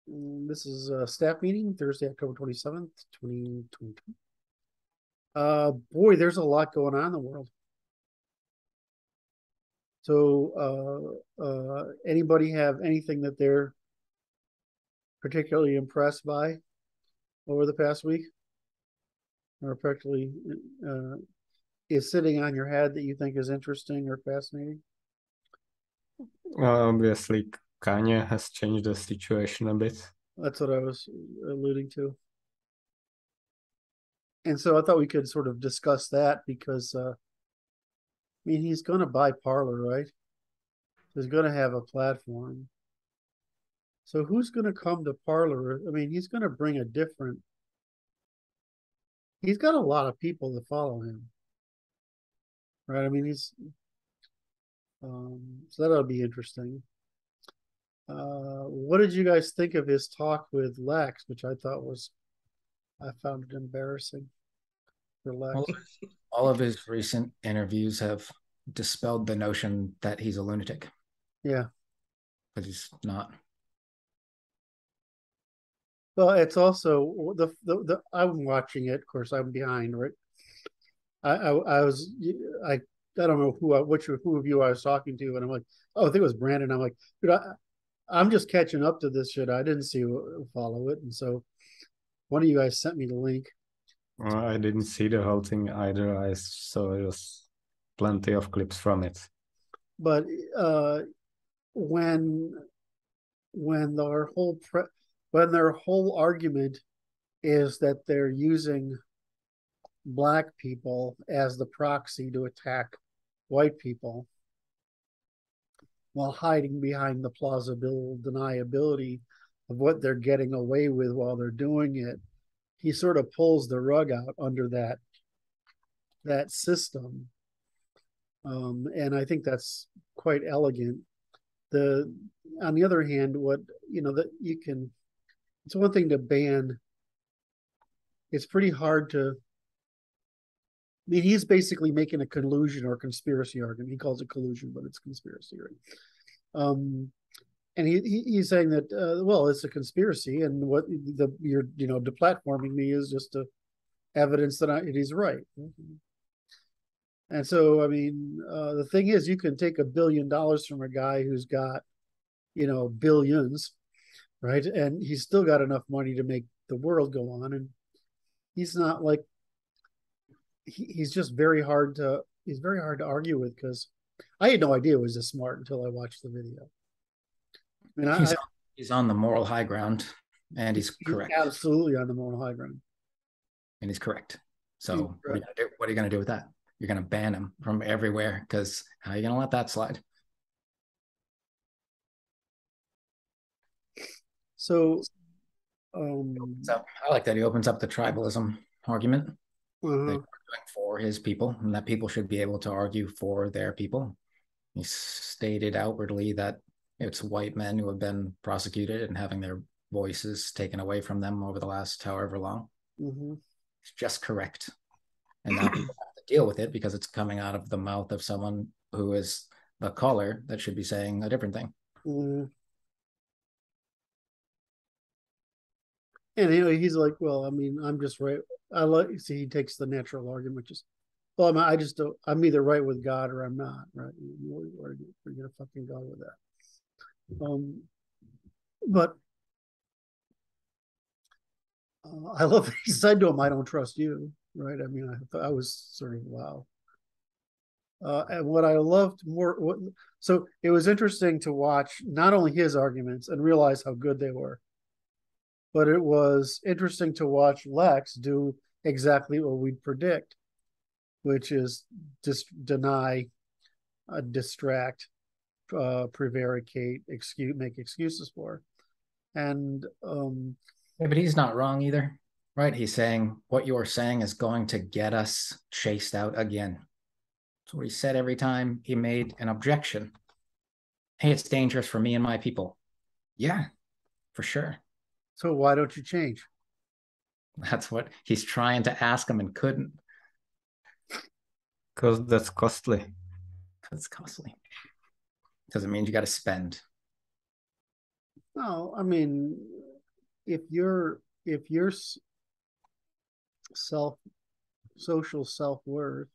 This is a staff meeting, Thursday, October 27th, 2022. Boy, there's a lot going on in the world. So, anybody have anything that they're particularly impressed by over the past week, or particularly is sitting on your head that you think is interesting or fascinating? Obviously, Kanye has changed the situation a bit. That's what I was alluding to. And so I thought we could sort of discuss that because, I mean, he's going to buy Parler, right? He's going to have a platform. So who's going to come to Parler? I mean, he's going to bring a different. He's got a lot of people that follow him, right? I mean, so that'll be interesting. What did you guys think of his talk with Lex, which I found it embarrassing for Lex. All of his recent interviews have dispelled the notion that he's a lunatic, Yeah. but he's not. Well, it's also the I'm watching it. Of course, I'm behind, right? I was I don't know who of you I was talking to, and I'm like, oh, I think it was Brandon. I'm like, dude, I'm just catching up to this shit. I didn't see follow it, and so one of you guys sent me the link. I didn't see the whole thing either. I saw just plenty of clips from it. But uh, when when their whole when their whole argument is that they're using black people as the proxy to attack white people while hiding behind the plausible deniability of what they're getting away with while they're doing it, he sort of pulls the rug out under that system. And I think that's quite elegant. The On the other hand, what that you can, it's one thing to ban. It's pretty hard to. I mean, he's basically making a collusion or conspiracy argument. He calls it collusion, but it's conspiracy, right? And he's saying that well, it's a conspiracy, and what you're deplatforming me is just a evidence that he's right. And so, I mean, the thing is, you can take $1 billion from a guy who's got billions, right? And he's still got enough money to make the world go on, and he's not like he's just very hard to argue with because I had no idea it was this smart until I watched the video. I mean, He's on the moral high ground, and he's correct. Absolutely on the moral high ground. And he's correct. So what are you going to do with that? You're going to ban him from everywhere because how are you going to let that slide? So I like that he opens up the tribalism argument. That for his people, and that people should be able to argue for their people. He stated outwardly that it's white men who have been prosecuted and having their voices taken away from them over the last however long. It's just correct. And now people have to deal with it because it's coming out of the mouth of someone who is the caller that should be saying a different thing. And he's like, well, I mean, I'm just right. See, he takes the natural argument, which is, well, I just don't. I'm either right with God or I'm not, right? We're gonna fucking go with that. But I love that he said to him, "I don't trust you," right? I mean, I was sort of wow. And what I loved more, so it was interesting to watch not only his arguments and realize how good they were, but it was interesting to watch Lex do exactly what we'd predict, which is just deny, distract, prevaricate, make excuses for. And yeah, but he's not wrong either, right? He's saying what you're saying is going to get us chased out again. That's what he said every time he made an objection. Hey, it's dangerous for me and my people. Yeah, for sure. So why don't you change? That's what he's trying to ask him and couldn't. Because that's costly. Because it's costly. Because it means you got to spend. No, I mean, if your social self-worth,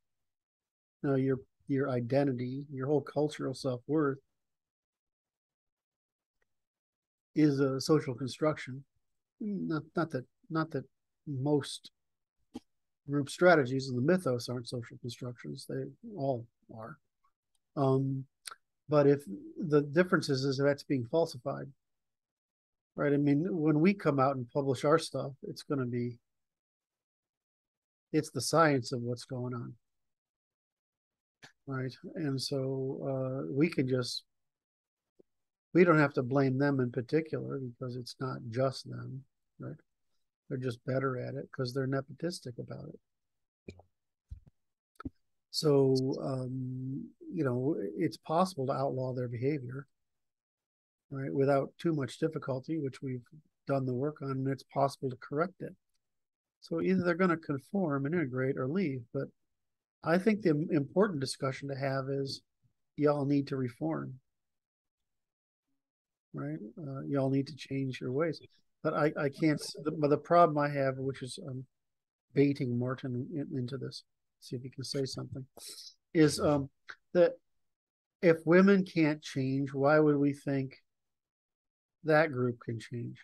your identity, your whole cultural self-worth is a social construction. Not that most group strategies in the mythos aren't social constructions. They all are. But if the difference is if that's being falsified, right? I mean, when we come out and publish our stuff, it's the science of what's going on, right? And so we don't have to blame them in particular because it's not just them, right? They're just better at it because they're nepotistic about it. So, it's possible to outlaw their behavior, right, without too much difficulty, which we've done the work on, and it's possible to correct it. So either they're going to conform and integrate or leave. But I think the important discussion to have is y'all need to reform, right? Y'all need to change your ways. But I can't, but the problem I have, which is baiting Martin into this, see if he can say something, is that if women can't change, why would we think that group can change?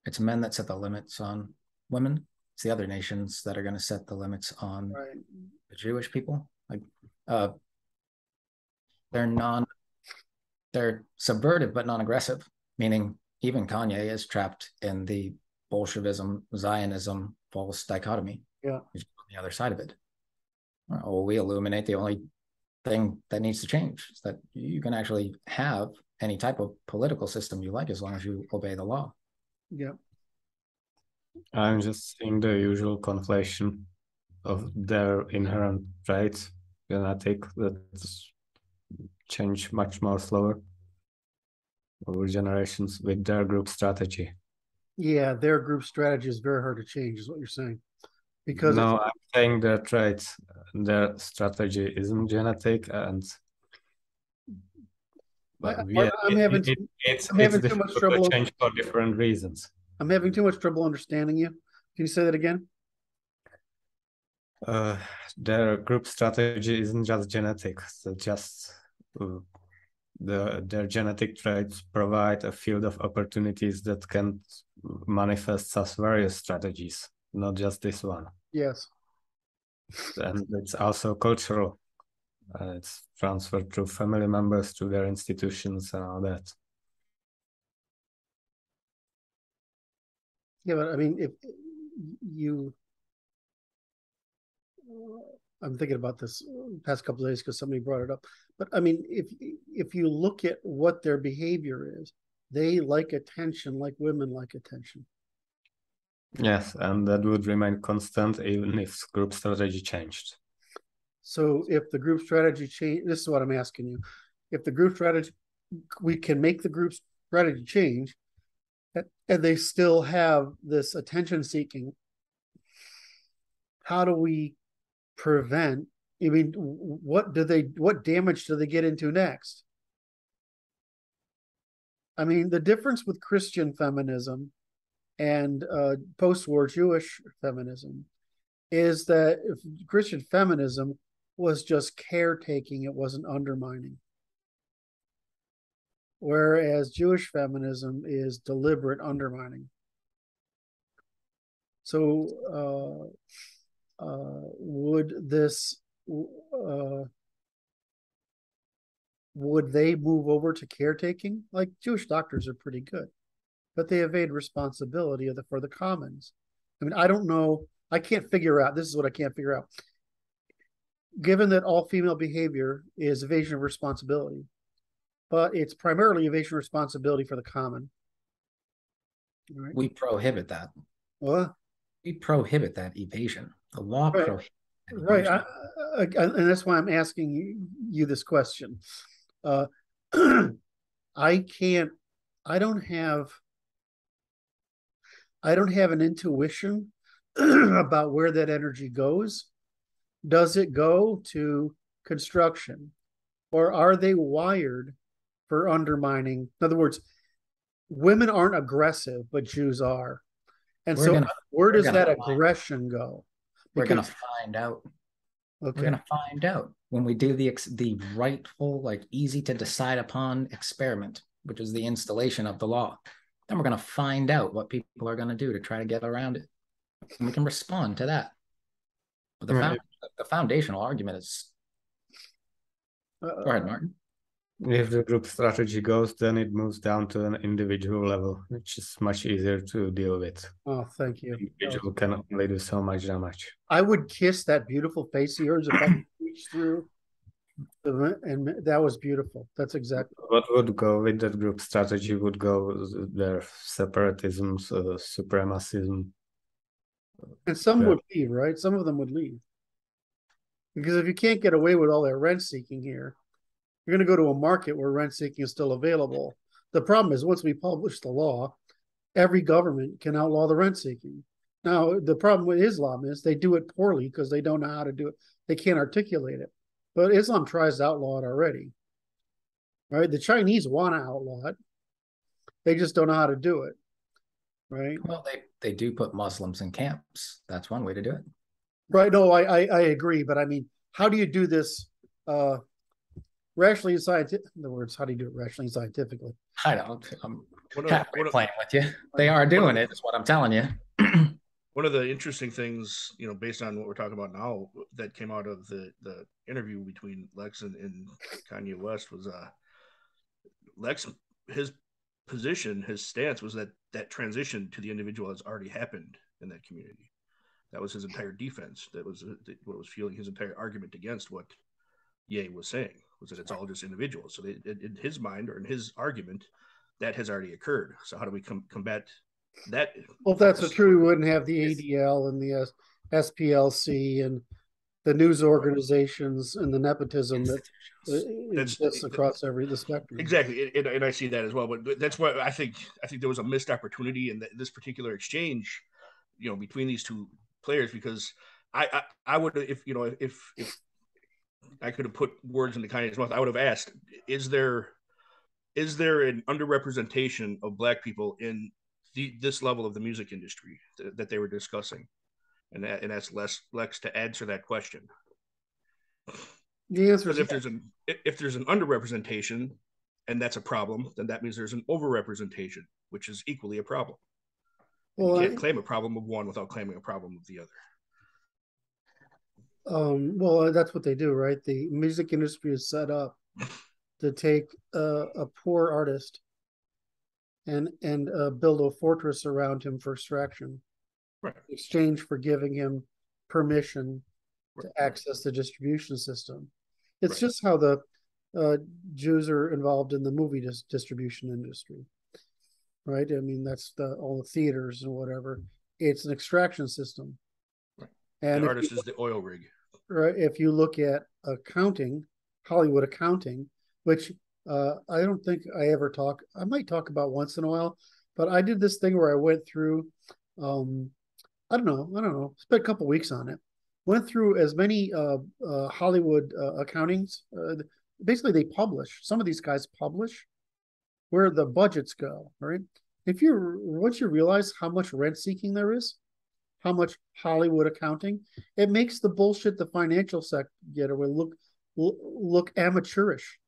It's men that set the limits on women. It's the other nations that are going to set the limits on the Jewish people. Like, they're subverted but non-aggressive, meaning even Kanye is trapped in the Bolshevism, Zionism, false dichotomy. Yeah. He's on the other side of it. Well, we illuminate the only thing that needs to change is that you can actually have any type of political system you like as long as you obey the law. Yeah. I'm just seeing the usual conflation of their inherent traits, genetic, that change much more slower over generations, with their group strategy. Yeah, their group strategy is very hard to change, is what you're saying. Because no, I'm saying their traits, their strategy isn't genetic, and I'm having too much trouble. Change for different reasons. I'm having too much trouble understanding you. Can you say that again? Their group strategy isn't just genetic. So just their genetic traits provide a field of opportunities that can manifest as various strategies, not just this one. Yes. And it's also cultural. It's transferred through family members, to their institutions and all that. Yeah, but I mean, if I'm thinking about this past couple of days because somebody brought it up. But I mean, if you look at what their behavior is, they like attention, like women like attention. Yes, and that would remain constant even if group strategy changed. So if the group strategy change, this is what I'm asking you. If the group strategy, we can make the group strategy change, and they still have this attention seeking, how do we prevent? I mean, what damage do they get into next? I mean, the difference with Christian feminism and post-war Jewish feminism is that if Christian feminism was just caretaking, it wasn't undermining. Whereas Jewish feminism is deliberate undermining. So would they move over to caretaking? Like, Jewish doctors are pretty good, but they evade responsibility for the commons. I mean, I don't know. I can't figure out. This is what I can't figure out. Given that all female behavior is evasion of responsibility, but it's primarily evasion of responsibility for the common. Right? We prohibit that. What? We prohibit that evasion. The law prohibits that evasion. Right. And that's why I'm asking you this question. I don't have an intuition about where that energy goes. Does it go to construction, or are they wired for undermining? In other words, women aren't aggressive, but Jews are. And so where does that aggression go? We're going to find out. Okay. We're going to find out when we do the rightful, like easy to decide upon experiment, which is the installation of the law. Then we're going to find out what people are going to do to try to get around it. And we can respond to that. But the foundational argument is... Go ahead, Martin. If the group strategy goes, then it moves down to an individual level, which is much easier to deal with. Oh, thank you. The individual can only do so much damage. I would kiss that beautiful face of yours if I could reach through. And that was beautiful. That's exactly what would go with that group strategy. Would go their separatism, supremacism, and some would leave, right? Some of them would leave, because if you can't get away with all that rent seeking here, you're going to go to a market where rent seeking is still available. The problem is, once we publish the law, every government can outlaw the rent seeking. Now, the problem with Islam is they do it poorly because they don't know how to do it. They can't articulate it. But Islam tries to outlaw it already. Right? The Chinese want to outlaw it. They just don't know how to do it. Right? Well, they do put Muslims in camps. That's one way to do it. Right. No, I agree. But I mean, how do you do this rationally and scientific? In other words, how do you do it rationally and scientifically? I don't. I'm playing with you. They are doing it, is what I'm telling you. One of the interesting things, based on what we're talking about now, that came out of the interview between Lex and Kanye West was Lex, his position, his stance was that transition to the individual has already happened in that community. That was his entire defense. That was what was fueling his entire argument against what Ye was saying, was that it's all just individuals. So in his mind, or in his argument, that has already occurred. So how do we combat that? Well, if that's true, we wouldn't have the ADL and the SPLC and the news organizations and the nepotism that exists across the spectrum. Exactly, and I see that as well. But that's why I think there was a missed opportunity in this particular exchange, between these two players, because I would, if I could have put words into Kanye's mouth, I would have asked, is there an underrepresentation of Black people in this level of the music industry that they were discussing? And that's Lex to answer that question. The answer is if there's an underrepresentation and that's a problem, then that means there's an overrepresentation, which is equally a problem. Well, you can't claim a problem of one without claiming a problem of the other. Well, that's what they do, right? The music industry is set up to take a poor artist and build a fortress around him for extraction, right? In exchange for giving him permission to access the distribution system. It's just how the Jews are involved in the movie distribution industry, right? I mean, that's all the theaters and whatever. It's an extraction system. Right. And the artist is the oil rig. Right. If you look at accounting, Hollywood accounting, which I don't think I ever talk. I might talk about once in a while, but I did this thing where I went through. I don't know. Spent a couple weeks on it. Went through as many Hollywood accountings. Basically, they publish. Some of these guys publish where the budgets go. Right. Once you realize how much rent seeking there is, how much Hollywood accounting, it makes the bullshit the financial sector look amateurish.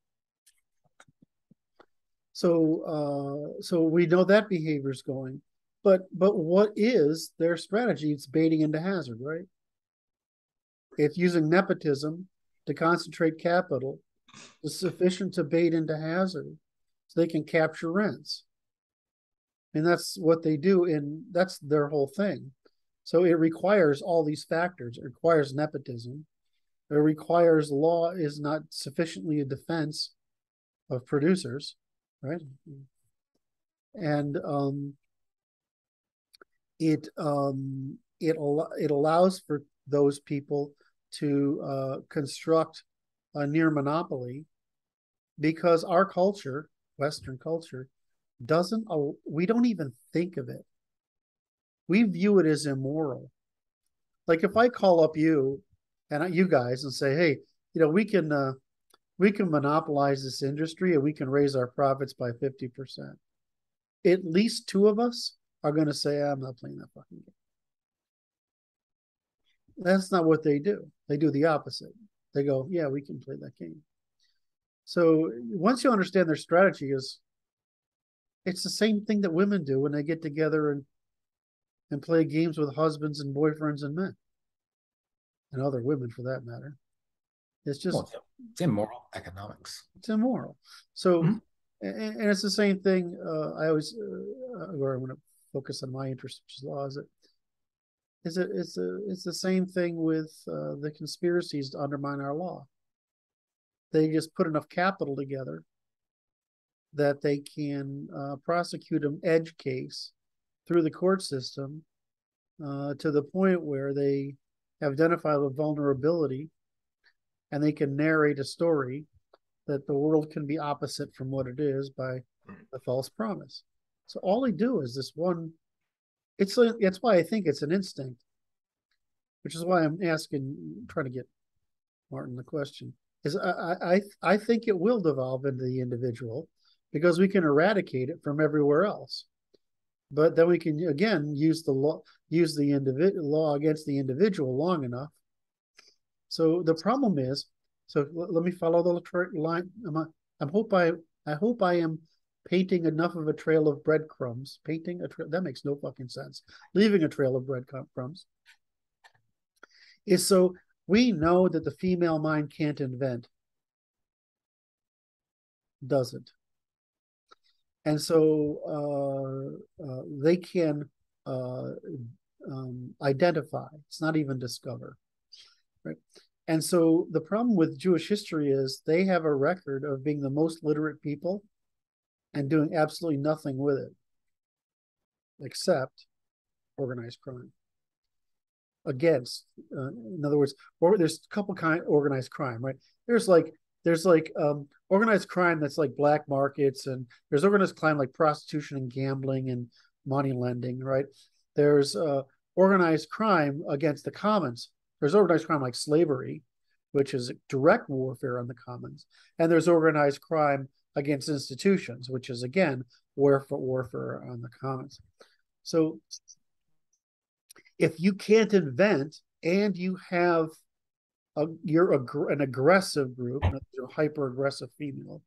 So we know that behavior is going, but what is their strategy? It's baiting into hazard, right? It's using nepotism to concentrate capital is sufficient to bait into hazard, so they can capture rents. And that's what they do, and that's their whole thing. So it requires all these factors. It requires nepotism. It requires law is not sufficiently a defense of producers, right? And it allows for those people to construct a near monopoly, because our culture, Western culture, we don't even think of it. We view it as immoral. Like if I call up you and you guys and say, hey, we can monopolize this industry and we can raise our profits by 50%. at least two of us are going to say, I'm not playing that fucking game. That's not what they do. They do the opposite. They go, yeah, we can play that game. So once you understand their strategy is, it's the same thing that women do when they get together and play games with husbands and boyfriends and men. And other women for that matter. It's just it's immoral economics. It's immoral. So and it's the same thing. I always where I'm going to focus on my interest, which is law. It's the same thing with the conspiracies to undermine our law. They just put enough capital together that they can prosecute an edge case through the court system to the point where they have identified a vulnerability and they can narrate a story that the world can be opposite from what it is by a false promise. So all they do is this one. That's why I think it's an instinct, which is why I'm trying to get Martin the question. Is I think it will devolve into the individual because we can eradicate it from everywhere else. But then we can again use the law against the individual long enough. So the problem is, let me follow the line. I hope I am painting enough of a trail of breadcrumbs. Painting a trail that makes no fucking sense. Leaving a trail of breadcrumbs is so we know that the female mind can't invent, doesn't. And so they can identify. It's not even discover, right? And so the problem with Jewish history is they have a record of being the most literate people and doing absolutely nothing with it, except organized crime. Against, in other words, there's a couple kind of organized crime, right? There's organized crime that's like black markets, and there's organized crime like prostitution and gambling and money lending, right? There's organized crime against the commons. There's organized crime like slavery, which is direct warfare on the commons. And there's organized crime against institutions, which is, again, warfare on the commons. So if you can't invent and you have you're an aggressive group, hyper-aggressive female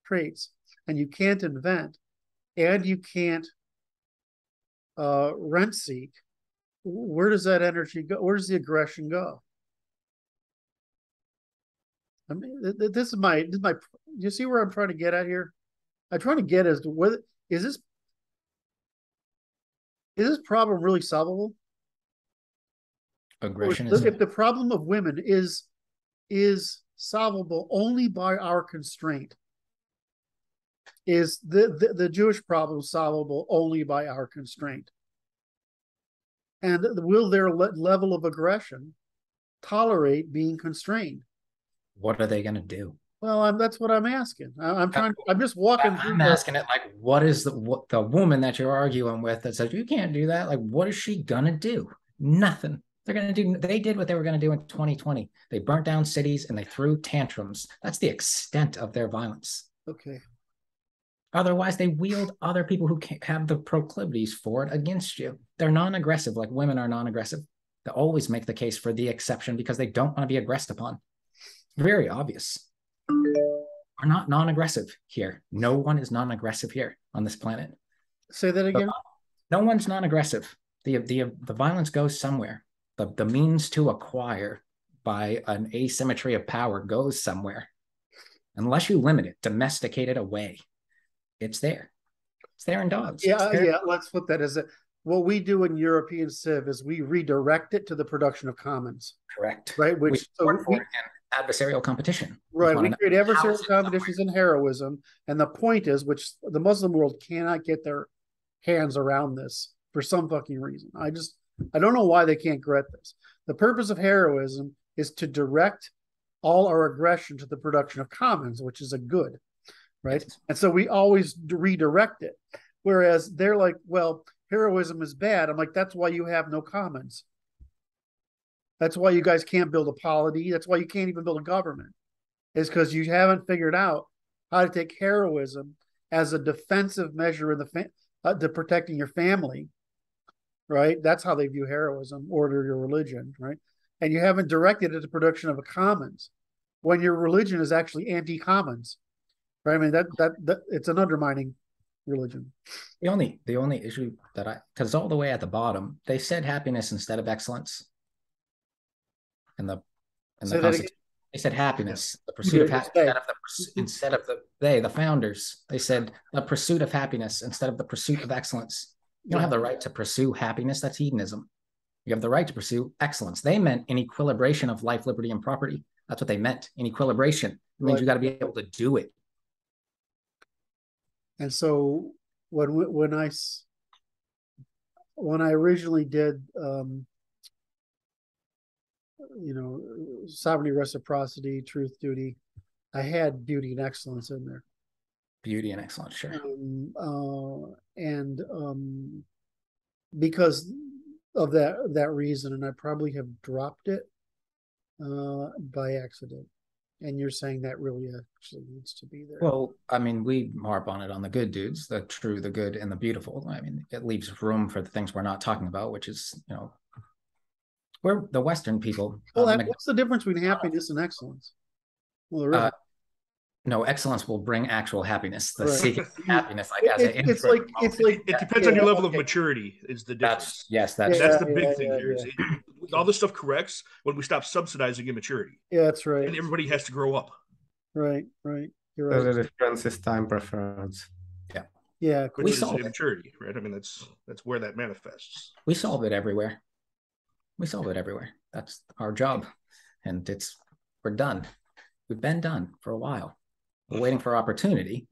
traits, and you can't invent and you can't rent seek, where does that energy go? Where does the aggression go? I mean, this is my. You see where I'm trying to get at here? I'm trying to get as to whether is this problem really solvable? Aggression if the problem of women is solvable only by our constraint, is the Jewish problem solvable only by our constraint? And will their level of aggression tolerate being constrained? What are they going to do? Well, that's what I'm asking. I'm just walking through. I'm asking it like, what is the woman that you're arguing with that says you can't do that? Like, what is she going to do? Nothing. They did what they were going to do in 2020. They burnt down cities and they threw tantrums. That's the extent of their violence. Okay. Otherwise, they wield other people who have the proclivities for it against you. They're non-aggressive, like women are non-aggressive. They always make the case for the exception because they don't want to be aggressed upon. Very obvious. We're not non-aggressive here. No one is non-aggressive here on this planet. Say that again. No one's non-aggressive. The violence goes somewhere. The means to acquire by an asymmetry of power goes somewhere. Unless you limit it, domesticate it away, it's there. It's there in dogs. Yeah. Let's put that as what we do in European Civ is we redirect it to the production of commons. Correct. Right. Which adversarial competition. Right. We create adversarial competitions and heroism. And the point is, which the Muslim world cannot get their hands around this for some fucking reason. I don't know why they can't get this. The purpose of heroism is to direct all our aggression to the production of commons, which is a good, right? Yes. And so we always redirect it. Whereas they're like, well, heroism is bad. I'm like, that's why you have no commons. That's why you guys can't build a polity. That's why you can't even build a government. Is because you haven't figured out how to take heroism as a defensive measure in to protecting your family, right? That's how they view heroism, order your religion, right? And you haven't directed it to production of a commons when your religion is actually anti-commons, right? I mean, that it's an undermining religion. The only issue that because all the way at the bottom, they said happiness instead of excellence. In the Constitution, they said happiness, the pursuit of happiness instead of the founders. They said the pursuit of happiness instead of the pursuit of excellence. You don't have the right to pursue happiness. That's hedonism. You have the right to pursue excellence. They meant an equilibration of life, liberty, and property. That's what they meant. An equilibration. It means you got to be able to do it. And so when I originally did, sovereignty, reciprocity, truth, duty, I had beauty and excellence in there. Beauty and excellence, sure. And because of that reason, and I probably have dropped it by accident. And you're saying that really actually needs to be there. Well, I mean, we harp on it on the good dudes, the true, the good, and the beautiful. I mean, it leaves room for the things we're not talking about, which is, we're the Western people. Well, what's the difference between happiness and excellence? Well, there isn't. No, excellence will bring actual happiness. The Right. seeking happiness, it depends on your level of maturity. Is the difference? That's the big thing here. All this stuff corrects when we stop subsidizing immaturity. Yeah, that's right. And everybody has to grow up. Right. You're right. So the difference is time preference. Yeah. Which is immaturity, right? I mean, that's where that manifests. We solve it everywhere. That's our job, and we're done. We've been done for a while. We're waiting for opportunity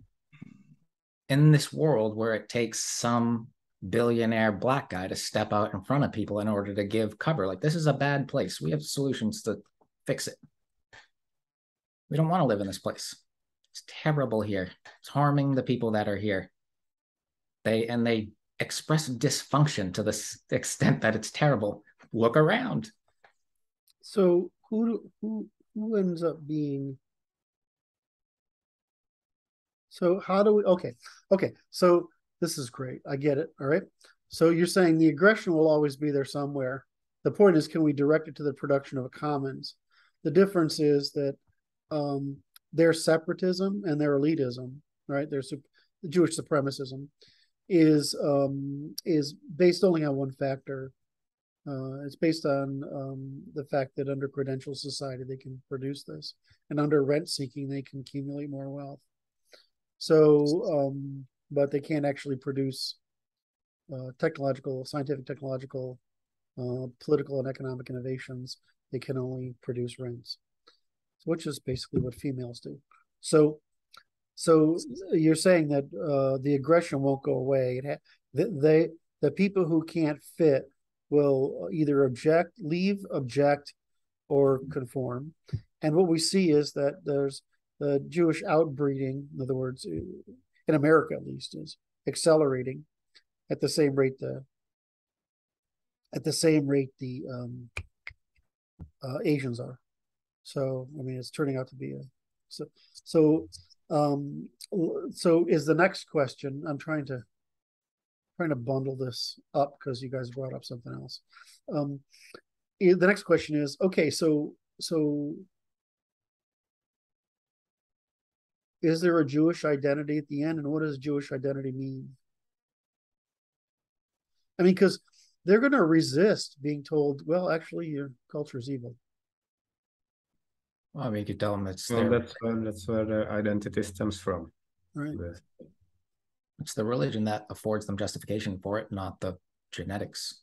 in this world where it takes some billionaire black guy to step out in front of people in order to give cover. Like, this is a bad place. We have solutions to fix it. We don't want to live in this place. It's terrible here. It's harming the people that are here. They express dysfunction to the extent that it's terrible. Look around. So who ends up being? So how do we? Okay. So this is great. I get it. All right. So you're saying the aggression will always be there somewhere. The point is, can we direct it to the production of a commons? The difference is that their separatism and their elitism, right? The Jewish supremacism is based only on one factor. It's based on the fact that under credential society they can produce this, and under rent seeking they can accumulate more wealth. So, but they can't actually produce scientific, technological, political, and economic innovations. They can only produce rents, which is basically what females do. So you're saying that the aggression won't go away. The people who can't fit will either leave, object, or conform. And what we see is that there's the Jewish outbreeding, in other words, in America at least, is accelerating at the same rate the Asians are. So I mean, it's turning out to be so is the next question. I'm trying to bundle this up because you guys brought up something else. The next question is, okay, so is there a Jewish identity at the end, and what does Jewish identity mean? I mean, because they're going to resist being told, well, actually, your culture is evil. Well, I mean, you could tell them it's that's where the identity stems from. Right. It's the religion that affords them justification for it, not the genetics.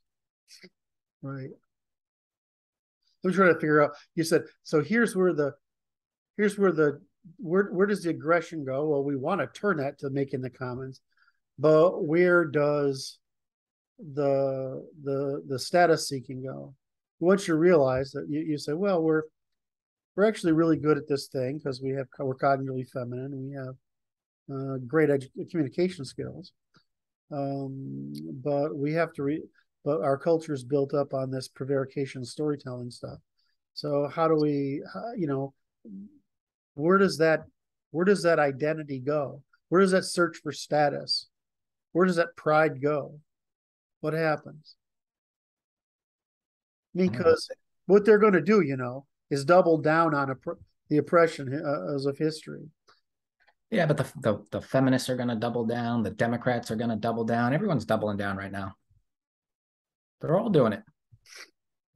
Right. I'm trying to figure out. You said so. Where does the aggression go? Well, we want to turn that to making the commons, but where does the status seeking go? Once you realize that you say, well, we're actually really good at this thing because we're cognitively feminine. We have great communication skills, but we have to but our culture is built up on this prevarication storytelling stuff. So how do we, where does that identity go? Where does that search for status where does that pride go? What happens? Because what they're going to do, is double down on the oppression of history. Yeah, but the feminists are going to double down. The Democrats are going to double down. Everyone's doubling down right now. They're all doing it.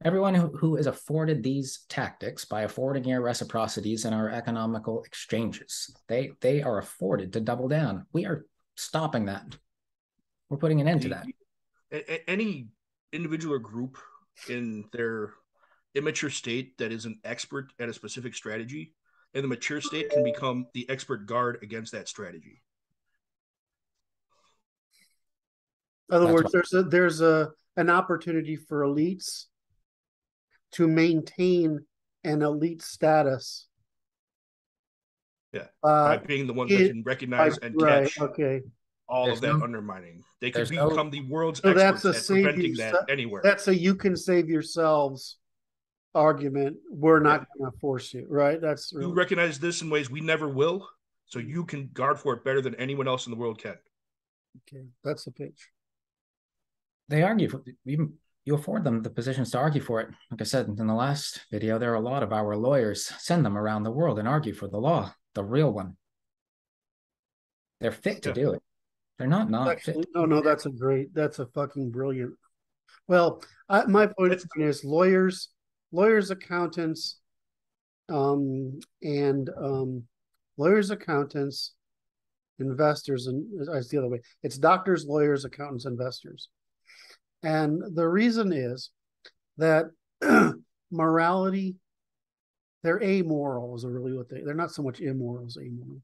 Everyone who is afforded these tactics by affording our reciprocities and our economical exchanges, they are afforded to double down. We are stopping that. We're putting an end to that. Any individual or group in their immature state that is an expert at a specific strategy, in the mature state, can become the expert guard against that strategy. In other words, there's an opportunity for elites to maintain an elite status. Yeah, by being the ones that can recognize and catch all of that undermining. They could become the world's experts at preventing that anywhere. That's a you can save yourselves argument. We're not going to force you, right? That's you recognize this in ways we never will, so you can guard for it better than anyone else in the world can. Okay, that's the pitch. They argue for you afford them the positions to argue for it. Like I said in the last video, there are a lot of our lawyers. Send them around the world and argue for the law, the real one. They're fit to do it. They're not Actually, fit. No, that's a fucking brilliant. Well, my point is lawyers, accountants, lawyers, accountants, investors, and it's the other way. It's doctors, lawyers, accountants, investors. And the reason is that morality, they're amoral is really what they're not so much immoral as amoral,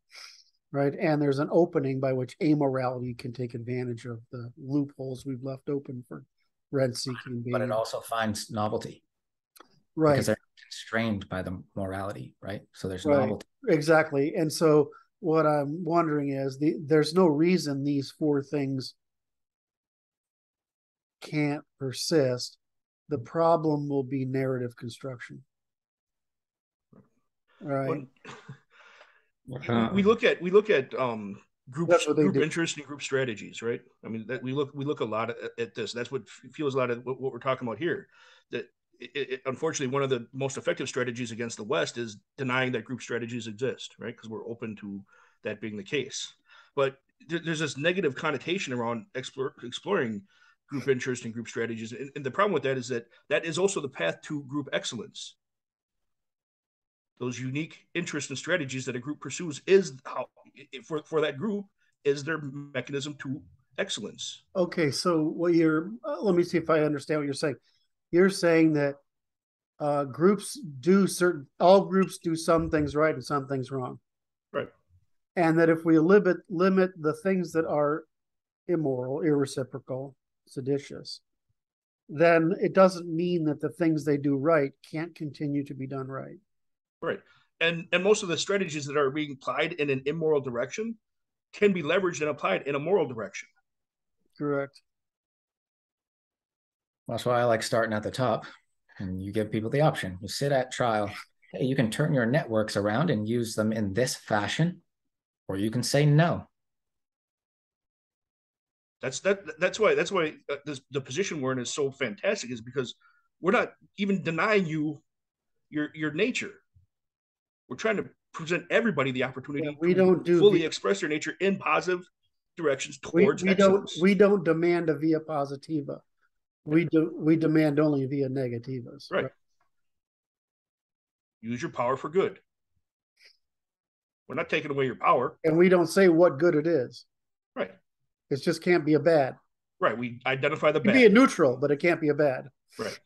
right? And there's an opening by which amorality can take advantage of the loopholes we've left open for rent-seeking being. But it also finds novelty. Right. Because they're constrained by the morality, right? So there's novelty. Exactly. And so what I'm wondering is there's no reason these four things can't persist. The problem will be narrative construction. Right. We look at group interest and group strategies, right? I mean, that we look a lot at this. That's what fuels a lot of what we're talking about here. That unfortunately, one of the most effective strategies against the West is denying that group strategies exist, right? Because we're open to that being the case. But there's this negative connotation around exploring group interest and group strategies. And the problem with that is that is also the path to group excellence. Those unique interests and strategies that a group pursues is how, for that group, is their mechanism to excellence. Okay, so what let me see if I understand what you're saying. You're saying that all groups do some things right and some things wrong. Right. And that if we limit the things that are immoral, irreciprocal, seditious, then it doesn't mean that the things they do right can't continue to be done right. Right. And most of the strategies that are being applied in an immoral direction can be leveraged and applied in a moral direction. Correct. That's why I like starting at the top, and you give people the option. You sit at trial. Hey, you can turn your networks around and use them in this fashion, or you can say no. That's why the position we're in is so fantastic, is because we're not even denying you your nature. We're trying to present everybody the opportunity to fully express their nature in positive directions towards excellence. We don't demand a via positiva. We demand only via negativas. Right. Use your power for good. We're not taking away your power. And we don't say what good it is. Right. It just can't be a bad. Right. We identify the bad. It can be a neutral, but it can't be a bad. Right.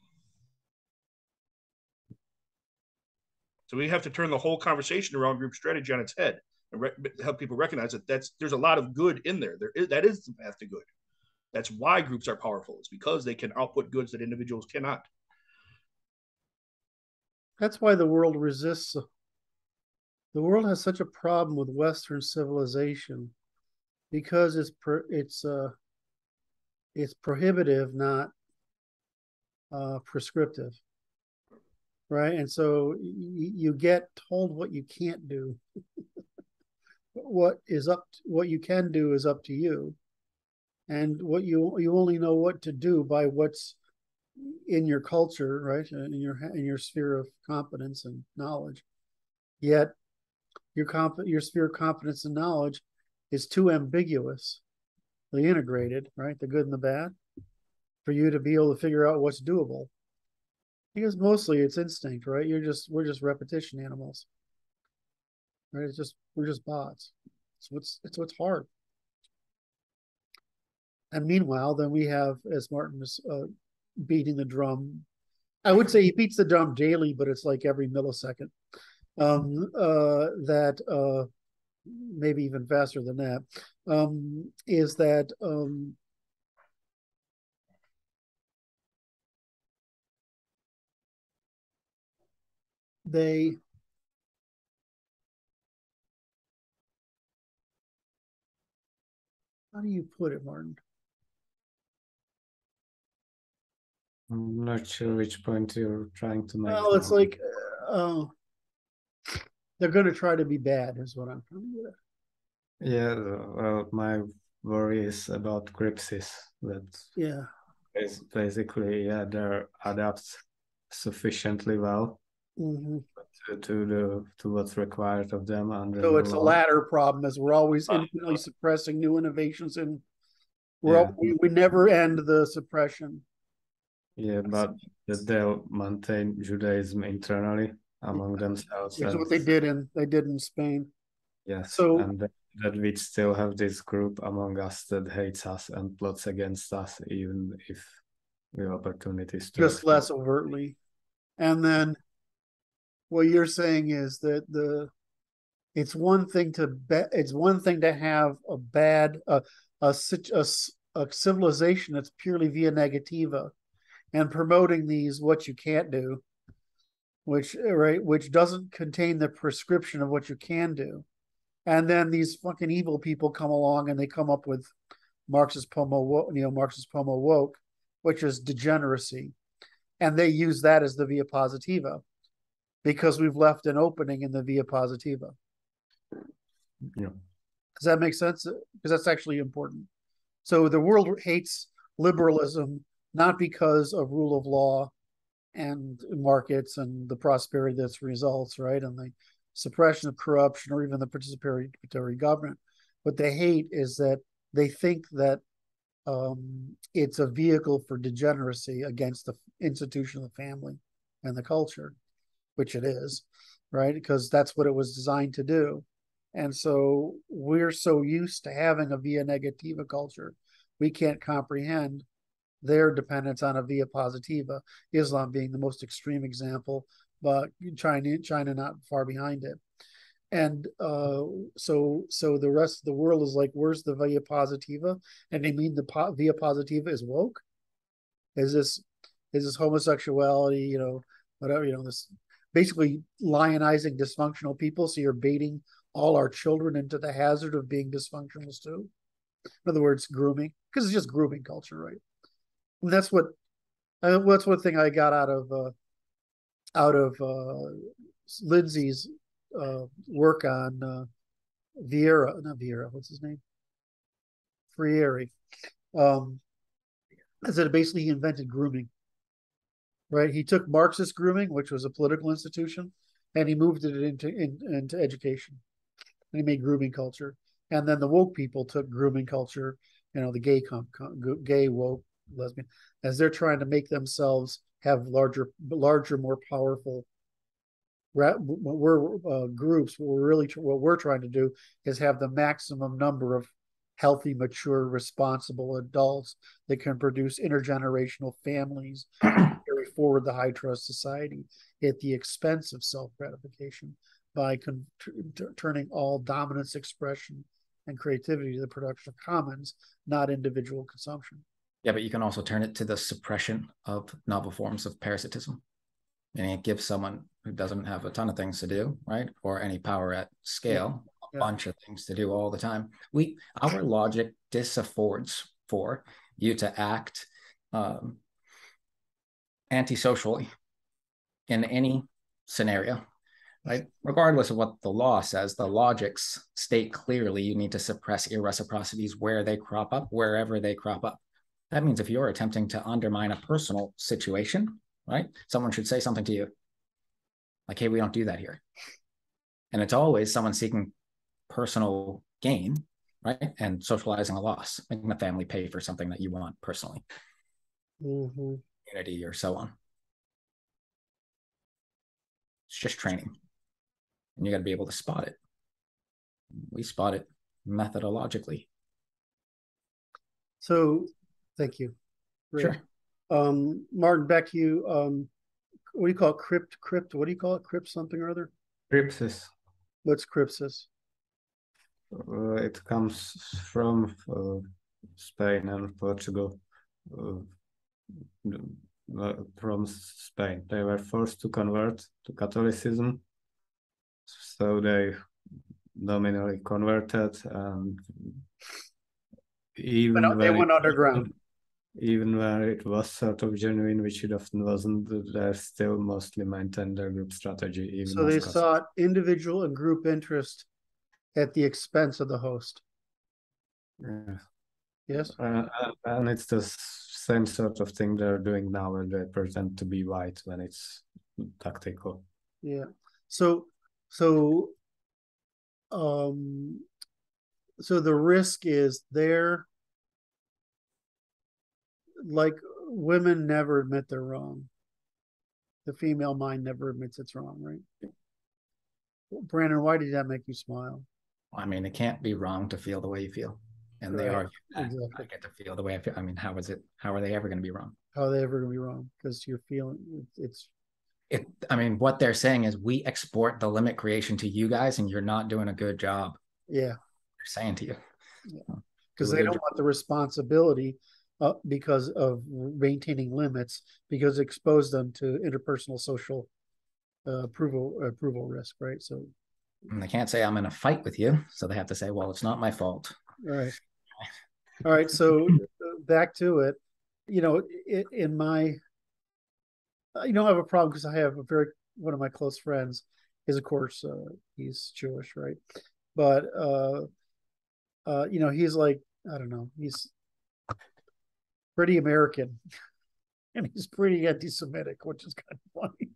So we have to turn the whole conversation around group strategy on its head and help people recognize that there's a lot of good in there. That is the path to good. That's why groups are powerful. It's because they can output goods that individuals cannot. That's why the world resists. The world has such a problem with Western civilization because it's prohibitive, not prescriptive. Right. And so you get told what you can't do. What you can do is up to you. and what you only know what to do by what's in your culture, right? In your sphere of competence and knowledge. Yet your sphere of competence and knowledge is too ambiguously integrated, right? The good and the bad, for you to be able to figure out what's doable. Because mostly it's instinct, right? We're just repetition animals, right? We're just bots. It's what's hard. And meanwhile, then we have, as Martin was beating the drum. I would say he beats the drum daily, but it's like every millisecond. That maybe even faster than that, is that they how do you put it, Martin? I'm not sure which point you're trying to make. Well, it's like they're going to try to be bad, is what I'm trying to get at. Yeah, well, my worry is about crypsis. That is basically, yeah, they're adapt sufficiently well to what's required of them under so the it's law. a latter problem, as we're always infinitely suppressing new innovations, and we never end the suppression. Yeah, but they'll maintain Judaism internally among themselves. Which is what they did in Spain. Yes, so and that we still have this group among us that hates us and plots against us, even if we have opportunities to just less overtly. And then what you're saying is that it's one thing to have a bad a civilization that's purely via negativa and promoting these what you can't do, which doesn't contain the prescription of what you can do. And then these fucking evil people come along and they come up with Marxist pomo woke, which is degeneracy. And they use that as the via positiva because we've left an opening in the via positiva. Yeah. Does that make sense? Because that's actually important. So the world hates liberalism not because of rule of law and markets and the prosperity that's results, right? And the suppression of corruption or even the participatory government. What they hate is that they think that it's a vehicle for degeneracy against the institution of the family and the culture, which it is, right? Because that's what it was designed to do. And so we're so used to having a via negativa culture, we can't comprehend their dependence on a via positiva, Islam being the most extreme example, but China not far behind it. And so the rest of the world is like, where's the via positiva? And they mean the via positiva is woke? Is this homosexuality, whatever, this basically lionizing dysfunctional people, so you're baiting all our children into the hazard of being dysfunctionals too? In other words, grooming, because it's just grooming culture, right? And that's one thing I got out of Lindsay's work on not Vieira, what's his name? Freire. Is that basically he invented grooming, right? He took Marxist grooming, which was a political institution, and he moved it into education. And he made grooming culture. And then the woke people took grooming culture, the gay woke lesbian, as they're trying to make themselves have larger, more powerful groups. What we're trying to do is have the maximum number of healthy, mature, responsible adults that can produce intergenerational families, carry forward the high trust society at the expense of self-gratification by turning all dominance, expression, and creativity to the production of commons, not individual consumption. Yeah, but you can also turn it to the suppression of novel forms of parasitism. And it gives someone who doesn't have a ton of things to do, right, or any power at scale, a bunch of things to do all the time. Our logic disaffords for you to act antisocially in any scenario right? Regardless of what the law says, the logics state clearly you need to suppress irreciprocities where they crop up, wherever they crop up. That means if you're attempting to undermine a personal situation, right? Someone should say something to you like, hey, we don't do that here. And it's always someone seeking personal gain, right? And socializing a loss, making the family pay for something that you want personally, community or so on. It's just training. And you got to be able to spot it. We spot it methodologically. So, thank you. Great. Sure. Martin, back to you. What do you call it? Crypt? What do you call it? Crypt something or other? Crypsis. What's crypsis? It comes from Spain and Portugal. From Spain, they were forced to convert to Catholicism, so they nominally converted, and even they went underground. Even where it was sort of genuine, which it often wasn't, they still mostly maintained their group strategy. Even so they sought individual and group interest at the expense of the host. Yeah. Yes. And it's the same sort of thing they're doing now, where they pretend to be white when it's tactical. Yeah. So the risk is there. Like, women never admit they're wrong. The female mind never admits it's wrong, right? Brandon, why did that make you smile? I mean, it can't be wrong to feel the way you feel. And they argue that I get to feel the way I feel. I mean, how are they ever going to be wrong? How are they ever going to be wrong? Because you're feeling I mean, what they're saying is we export the limit creation to you guys and you're not doing a good job. Yeah. They're saying to you. Because they don't want the responsibility because of maintaining limits, because it exposed them to interpersonal social approval risk, right? So and they can't say I'm in a fight with you, so they have to say, well, it's not my fault. All right. So back to it. In my, I have a problem because I have one of my close friends is, of course, he's Jewish, right? But he's like, I don't know, he's pretty American. And he's pretty anti-Semitic, which is kind of funny.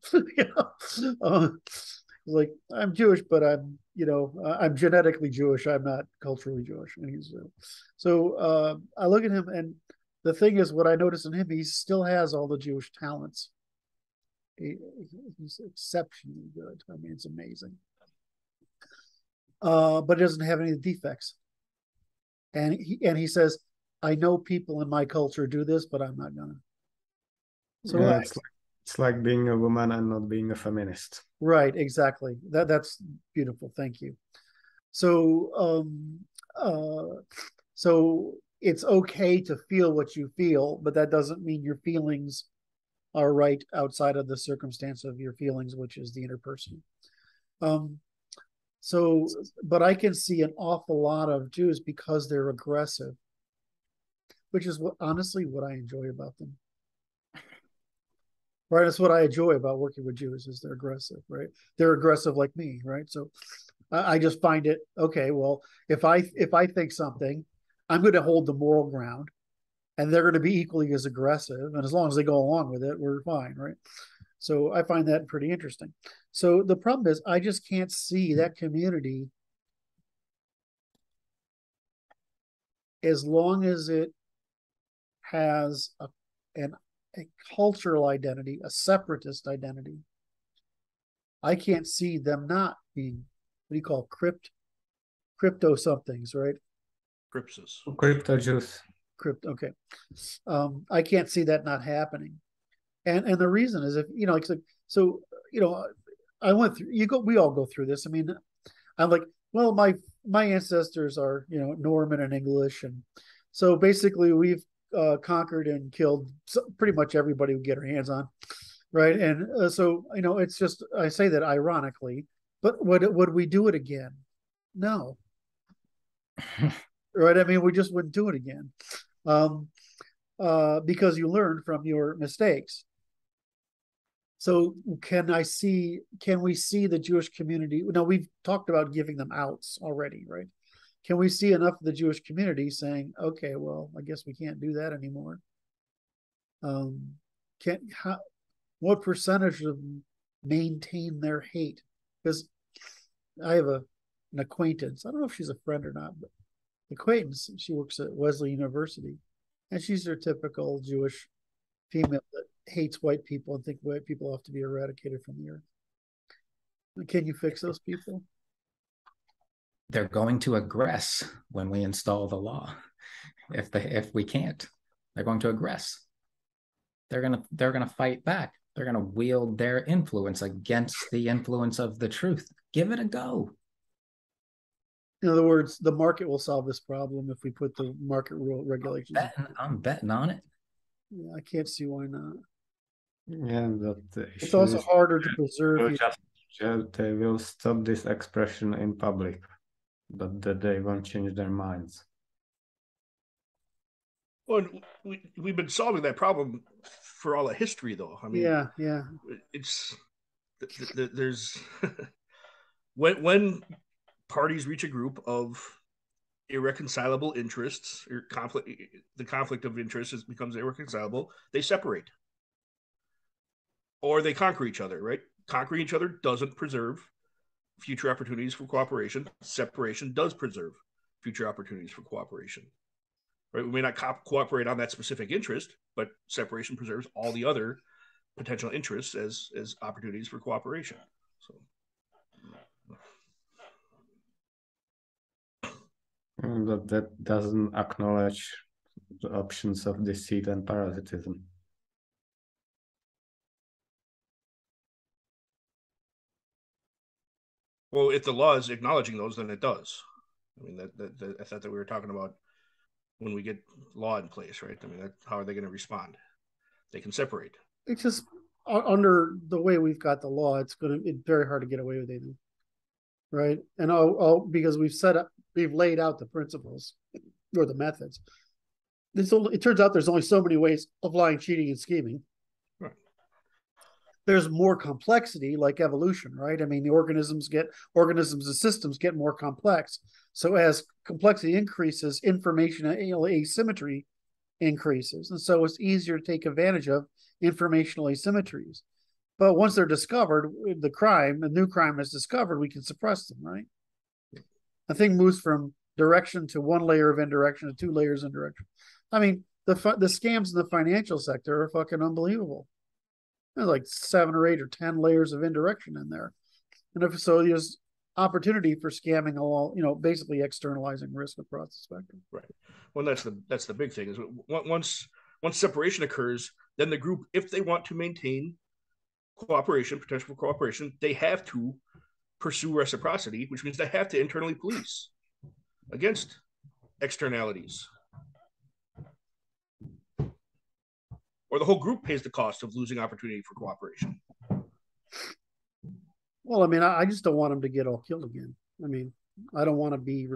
Like, I'm Jewish, but I'm genetically Jewish. I'm not culturally Jewish. And he's I look at him, and the thing is, what I notice in him, he still has all the Jewish talents. He's exceptionally good. I mean, it's amazing. But he doesn't have any defects. And he says, I know people in my culture do this, but I'm not gonna. So yeah, it's like being a woman and not being a feminist. Right, exactly. That's beautiful. Thank you. So so it's okay to feel what you feel, but that doesn't mean your feelings are right outside of the circumstance of your feelings, which is the interpersonal. But I can see an awful lot of Jews because they're aggressive, which is honestly what I enjoy about them. Right, that's what I enjoy about working with Jews, is they're aggressive, right? They're aggressive like me, right? So I just find it, okay, well, if I think something, I'm going to hold the moral ground, and they're going to be equally as aggressive, and as long as they go along with it, we're fine, right? So I find that pretty interesting. So the problem is, I just can't see that community, as long as it has a cultural identity, a separatist identity. I can't see them not being, what do you call, crypto somethings, right? Crypsis. Crypto Jews. Okay. I can't see that not happening. And the reason is, if I went through, we all go through this. I mean, I'm like, well, my ancestors are, Norman and English, and so basically we've conquered and killed pretty much everybody we get our hands on, right? And so it's just, I say that ironically, but would we do it again? No. Right? I mean, we just wouldn't do it again, because you learn from your mistakes. So can we see the Jewish community? No, we've talked about giving them outs already, right? Can we see enough of the Jewish community saying, okay, well, I guess we can't do that anymore? What percentage of them maintain their hate? Because I have an acquaintance, I don't know if she's a friend or not, but acquaintance, she works at Wesley University, and she's your typical Jewish female that hates white people and think white people have to be eradicated from the earth. Can you fix those people? They're going to aggress when we install the law. If we can't, they're going to aggress. They're gonna fight back. They're gonna wield their influence against the influence of the truth. Give it a go. In other words, the market will solve this problem if we put the market rule regulations. I'm betting on it. Yeah, I can't see why not. Yeah, but it's also harder to preserve. They will stop this expression in public, but that they won't change their minds. Well, we've been solving that problem for all of history, though. I mean, yeah. It's there's when parties reach a group of irreconcilable interests or conflict, the conflict of interests becomes irreconcilable. They separate, or they conquer each other. Right? Conquering each other doesn't preserve future opportunities for cooperation. Separation does preserve future opportunities for cooperation. Right? We may not cooperate on that specific interest, but separation preserves all the other potential interests as opportunities for cooperation. So, but that doesn't acknowledge the options of deceit and parasitism. Well, if the law is acknowledging those, then it does. I mean, I thought that we were talking about when we get law in place, right? I mean, how are they going to respond? They can separate. It's just under the way we've got the law, it's very hard to get away with anything, right? And because we've laid out the principles or the methods. It turns out there's only so many ways of lying, cheating, and scheming. Right. There's more complexity, like evolution, right? I mean, the organisms and systems get more complex. So as complexity increases, informational asymmetry increases. And so it's easier to take advantage of informational asymmetries. But once they're discovered, a new crime is discovered, we can suppress them, right? The thing moves from direction to one layer of indirection to two layers of indirection. I mean, the scams in the financial sector are fucking unbelievable. There's like 7 or 8 or 10 layers of indirection in there. And so there's opportunity for scamming all, basically externalizing risk across the spectrum. Right. Well, that's the big thing is once separation occurs, then the group, if they want to maintain cooperation, potential for cooperation, they have to pursue reciprocity, which means they have to internally police against externalities. Or the whole group pays the cost of losing opportunity for cooperation. Well, I mean, I just don't want them to get all killed again. I mean, I don't want to be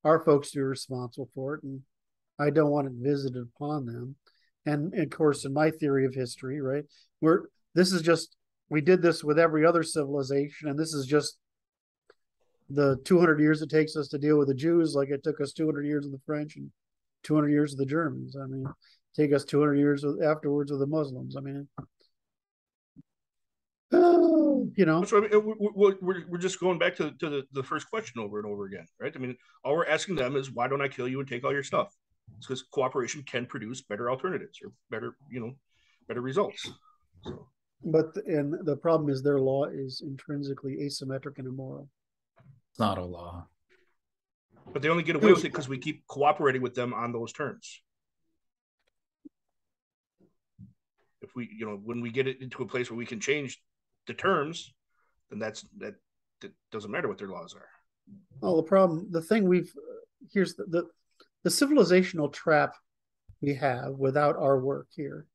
our folks to be responsible for it, and I don't want it visited upon them. And of course, in my theory of history, right, we did this with every other civilization, and this is just the 200 years it takes us to deal with the Jews, like it took us 200 years of the French and 200 years of the Germans. I mean, take us 200 years afterwards of the Muslims. I mean, So I mean, we're just going back to the first question over and over again, right? I mean, all we're asking them is, why don't I kill you and take all your stuff? It's because cooperation can produce better alternatives or better results. So. But the problem is their law is intrinsically asymmetric and immoral. It's not a law. But they only get away with it because we keep cooperating with them on those terms. If we, when we get it into a place where we can change the terms, then that doesn't matter what their laws are. Well, here's the civilizational trap we have without our work here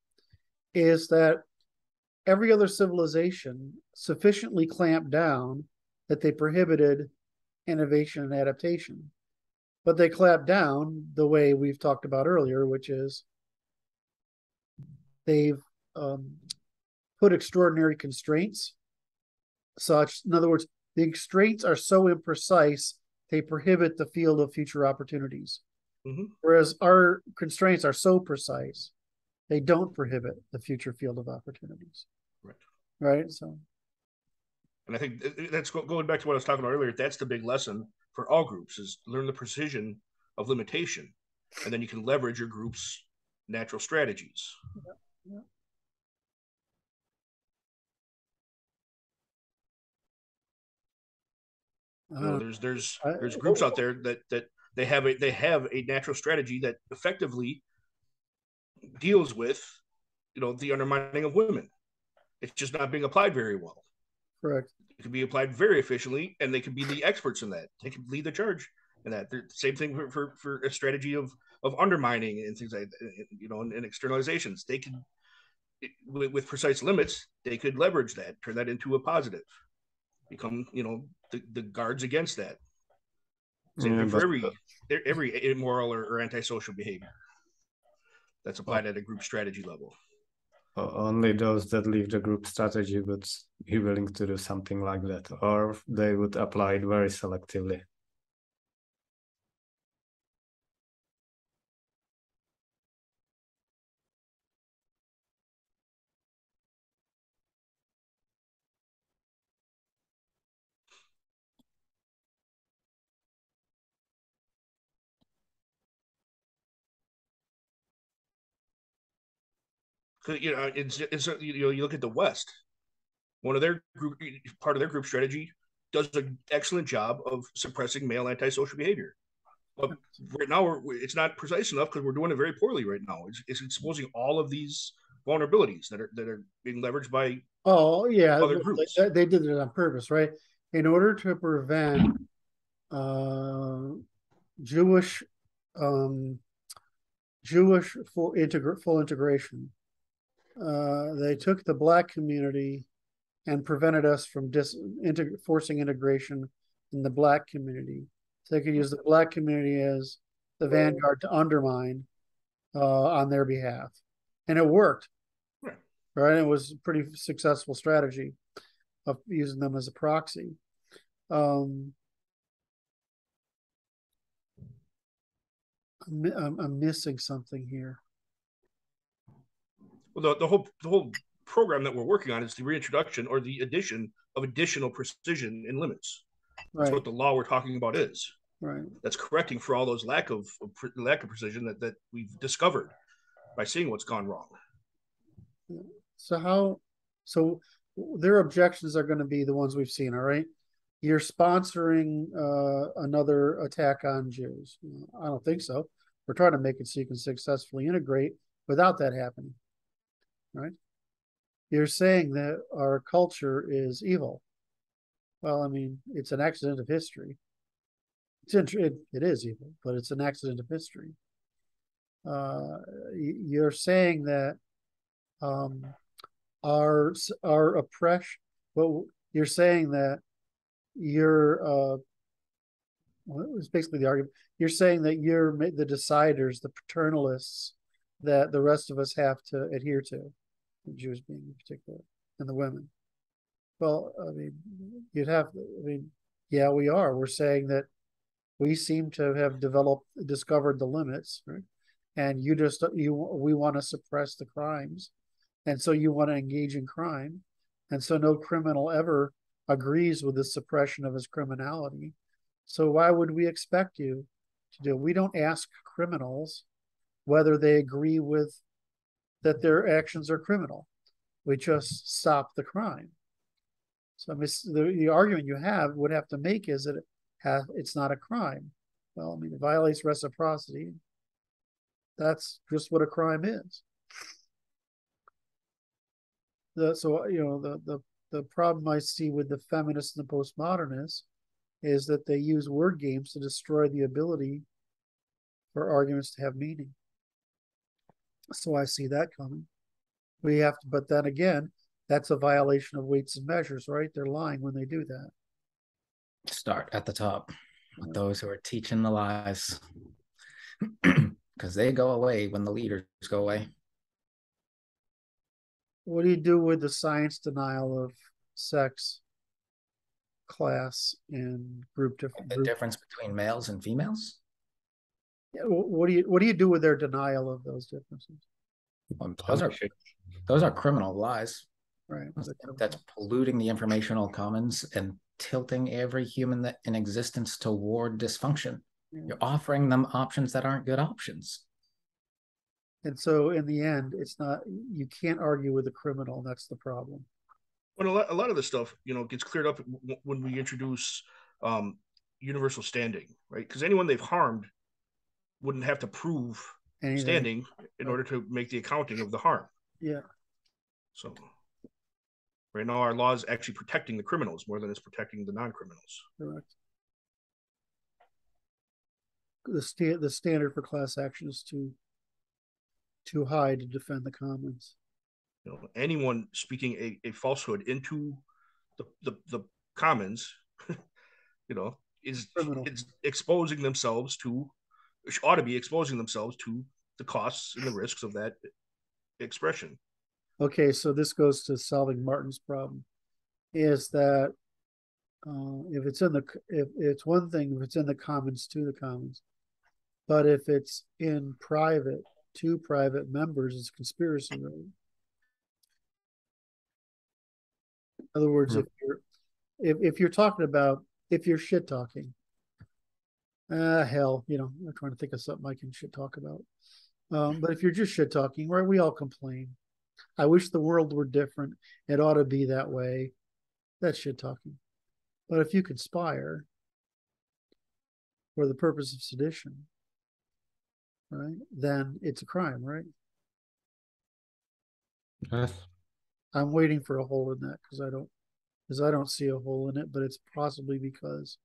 is that every other civilization sufficiently clamped down that they prohibited innovation and adaptation. But they clamped down the way we've talked about earlier, which is they've put extraordinary constraints, such, in other words, the constraints are so imprecise, they prohibit the field of future opportunities. Whereas our constraints are so precise, they don't prohibit the future field of opportunities. Right. So, and I think that's going back to what I was talking about earlier. That's the big lesson for all groups, is learn the precision of limitation, and then you can leverage your group's natural strategies. There's groups out there that they have a natural strategy that effectively deals with, the undermining of women. It's just not being applied very well. Correct. It can be applied very efficiently, and they can be the experts in that. They can lead the charge in that. They're, same thing for a strategy of undermining and things like that, and externalizations. They can, with precise limits, they could leverage that, turn that into a positive, become, the guards against that. Same thing for every immoral or antisocial behavior that's applied at a group strategy level. Only those that leave the group strategy would be willing to do something like that, or they would apply it very selectively. You look at the West. One of their group, part of their group strategy, does an excellent job of suppressing male antisocial behavior. But right now, it's not precise enough because we're doing it very poorly right now. It's exposing all of these vulnerabilities that are being leveraged by other groups. They did it on purpose, right? In order to prevent Jewish full integration, they took the Black community and prevented us from forcing integration in the Black community. So they could use the Black community as the vanguard to undermine on their behalf. And it worked. Right? It was a pretty successful strategy of using them as a proxy. I'm missing something here. Well, the whole program that we're working on is the reintroduction or the addition of additional precision and limits. That's what the law we're talking about is. Right. That's correcting for all those lack of precision that we've discovered by seeing what's gone wrong. So their objections are going to be the ones we've seen. All right. You're sponsoring another attack on Jews. I don't think so. We're trying to make it so you can successfully integrate without that happening. Right. You're saying that our culture is evil. Well, I mean, it's an accident of history. It is evil, but it's an accident of history. You're saying that our oppression. Well, you're saying that well, it was basically the argument. You're saying that you're the deciders, the paternalists that the rest of us have to adhere to, the Jews being in particular, and the women. Well, I mean, yeah, we are. We're saying that we seem to have discovered the limits, right? And we want to suppress the crimes. And so you want to engage in crime. And so no criminal ever agrees with the suppression of his criminality. So why would we expect you to do it? We don't ask criminals whether they agree with that their actions are criminal. We just stop the crime. So I mean, the argument you would have to make is that it's not a crime. Well, I mean, it violates reciprocity. That's just what a crime is. The problem I see with the feminists and the postmodernists is that they use word games to destroy the ability for arguments to have meaning. So I see that coming. But then again, that's a violation of weights and measures, right? They're lying when they do that. Start at the top with those who are teaching the lies, because they go away when the leaders go away. what do you do with the science denial of sex, class, and group different? The difference between males and females. What do you do with their denial of those differences? Those are criminal lies. Right. That's polluting the informational commons and tilting every human in existence toward dysfunction. Yeah. You're offering them options that aren't good options. And so in the end, it's not, you can't argue with a criminal. That's the problem. But a lot of the stuff, gets cleared up when we introduce universal standing, right? Because anyone they've harmed wouldn't have to prove standing in order to make the accounting of the harm. Yeah. So right now, our law is actually protecting the criminals more than it's protecting the non-criminals. Correct. The standard for class action is too high to defend the commons. Anyone speaking a falsehood into the commons, is exposing themselves to, ought to be exposing themselves to the costs and the risks of that expression. Okay, so this goes to solving Martin's problem. Is that if it's one thing if it's in the commons to the commons, but if it's in private to private members, it's conspiracy, right? In other words, if you're talking about, if you're shit talking, hell, I'm trying to think of something I can shit talk about. But if you're just shit talking, right? We all complain. I wish the world were different. It ought to be that way. That's shit talking. But if you conspire for the purpose of sedition, right, then it's a crime, right? Yes. I'm waiting for a hole in that because I don't see a hole in it, but it's possibly because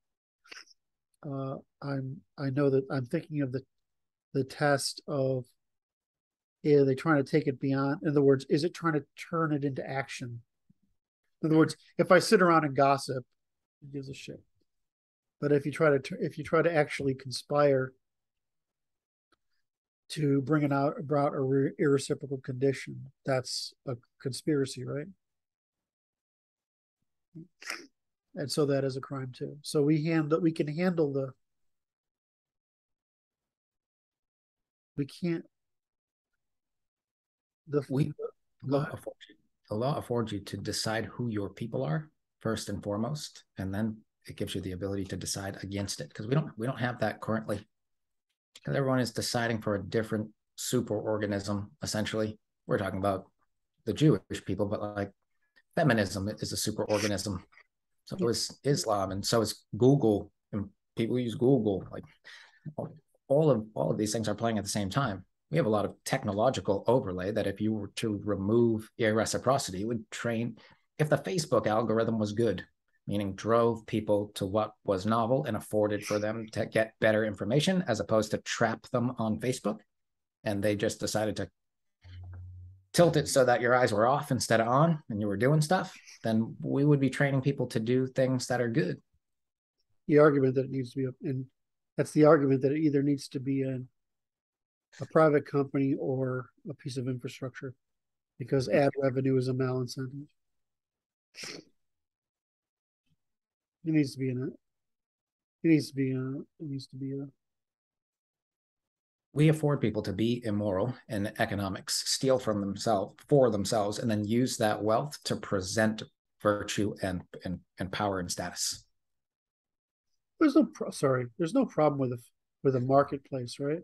I know that I'm thinking of the test of, are they trying to take it beyond? In other words, is it trying to turn it into action? In other words, if I sit around and gossip, it gives a shit. But if you try to actually conspire to bring about a irreciprocal condition, that's a conspiracy, right? And so that is a crime too. So we can handle the. We can't. The law affords you to decide who your people are first and foremost, and then it gives you the ability to decide against it, because we don't have that currently. Because everyone is deciding for a different superorganism. Essentially, we're talking about the Jewish people, but like feminism is a superorganism. So is Islam, and so is Google, and people use Google. Like all of these things are playing at the same time. We have a lot of technological overlay that if you were to remove reciprocity, would train, if the Facebook algorithm was good, meaning drove people to what was novel and afforded for them to get better information as opposed to trap them on Facebook, and they just decided to tilt it so that your eyes were off instead of on and you were doing stuff, then we would be training people to do things that are good. The argument that it needs to be, and that's the argument that it either needs to be in a private company or a piece of infrastructure, because ad revenue is a malincentive. It needs to be in it. It needs to be a. We afford people to be immoral in economics, steal from themselves for themselves, and then use that wealth to present virtue and power and status. There's no problem with a marketplace, right?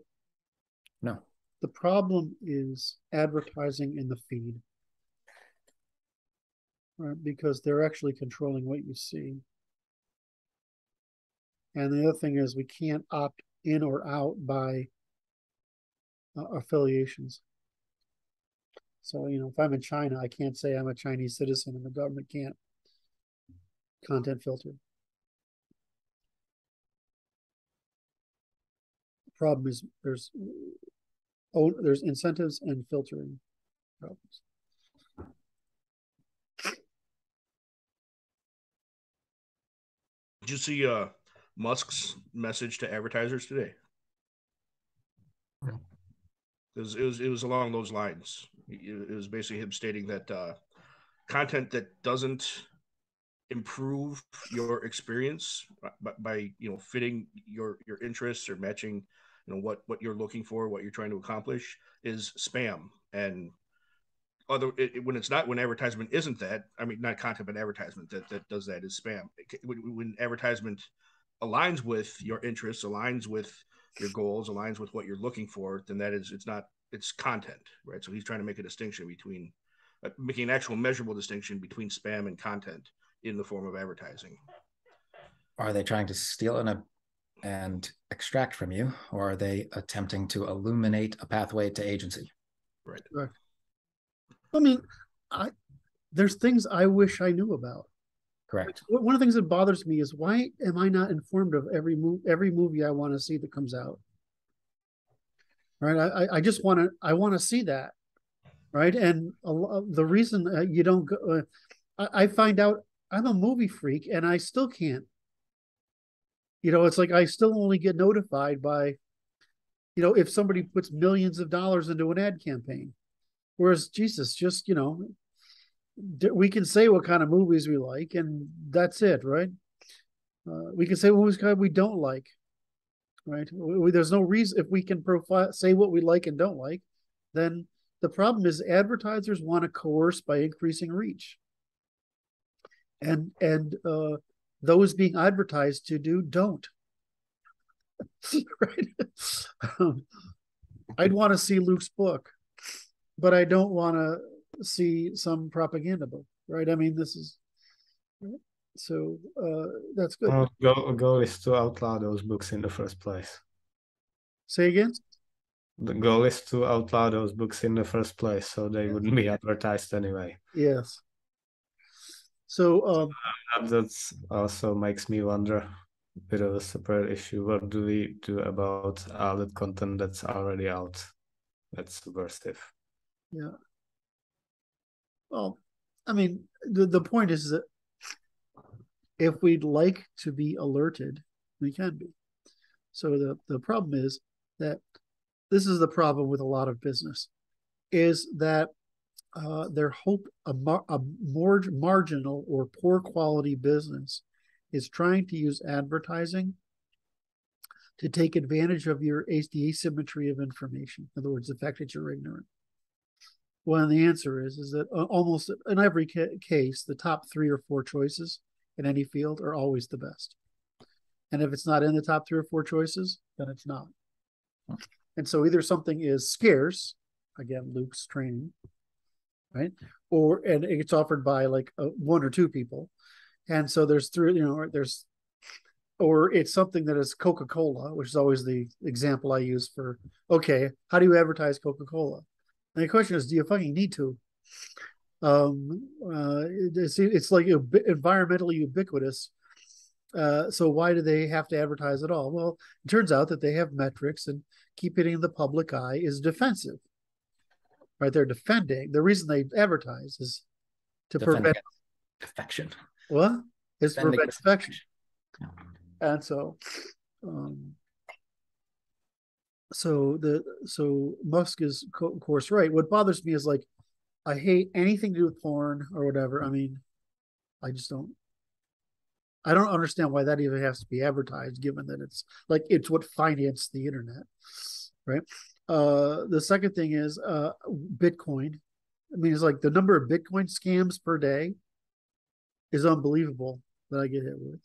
No. The problem is advertising in the feed, right? Because they're actually controlling what you see. And the other thing is we can't opt in or out by affiliations. So, if I'm in China, I can't say I'm a Chinese citizen, and the government can't content filter. The problem is there's incentives and filtering problems. Did you see Musk's message to advertisers today? It was along those lines. It was basically him stating that content that doesn't improve your experience by fitting your interests or matching what you're looking for, what you're trying to accomplish, is spam. And when advertisement isn't that, I mean, not content but advertisement that does that, is spam. When advertisement aligns with your interests, aligns with your goals, aligns with what you're looking for, then it's content, right? So he's trying to make a distinction between making an actual measurable distinction between spam and content in the form of advertising. Are they trying to steal and extract from you, or are they attempting to illuminate a pathway to agency? Right. I mean, there's things I wish I knew about. Correct. One of the things that bothers me is, why am I not informed of every movie I want to see that comes out? Right. I just want to see that. Right. And the reason you don't go, I find out I'm a movie freak and I still can't. It's like I still only get notified by, if somebody puts millions of dollars into an ad campaign. Whereas, Jesus, just, we can say what kind of movies we like, and that's it, right? We can say what movies we don't like, right? There's no reason, if we can say what we like and don't like, then the problem is advertisers want to coerce by increasing reach. And those being advertised to don't. Right? I'd want to see Luke's book, but I don't want to see some propaganda book, right? I mean, this is so that's good. Well, goal is to outlaw those books in the first place. Say again? The goal is to outlaw those books in the first place, so they wouldn't be advertised anyway. Yes. So that also makes me wonder, a bit of a separate issue. What do we do about all that content that's already out that's subversive? Yeah. Well, I mean, the point is that if we'd like to be alerted, we can be. So the problem is that this is the problem with a lot of business, is that their hope a more marginal or poor quality business is trying to use advertising to take advantage of the asymmetry of information. In other words, the fact that you're ignorant. Well, the answer is that almost in every case, the top 3 or 4 choices in any field are always the best. And if it's not in the top 3 or 4 choices, then it's not. And so either something is scarce, again, Luke's training, right? And it's offered by like 1 or 2 people. And so there's 3, or it's something that is Coca-Cola, which is always the example I use for, okay, how do you advertise Coca-Cola? And the question is, do you fucking need to? It's like environmentally ubiquitous. So why do they have to advertise at all? Well, it turns out that they have metrics, and keeping it in the public eye is defensive. Right? They're defending. The reason they advertise is to prevent defection. What? Is to prevent defection. Yeah. And so so Musk is of course right. What bothers me is, like, I hate anything to do with porn or whatever. I mean, I don't understand why that even has to be advertised, given that it's what financed the internet, right? The second thing is Bitcoin. I mean, it's like the number of Bitcoin scams per day is unbelievable that I get hit with.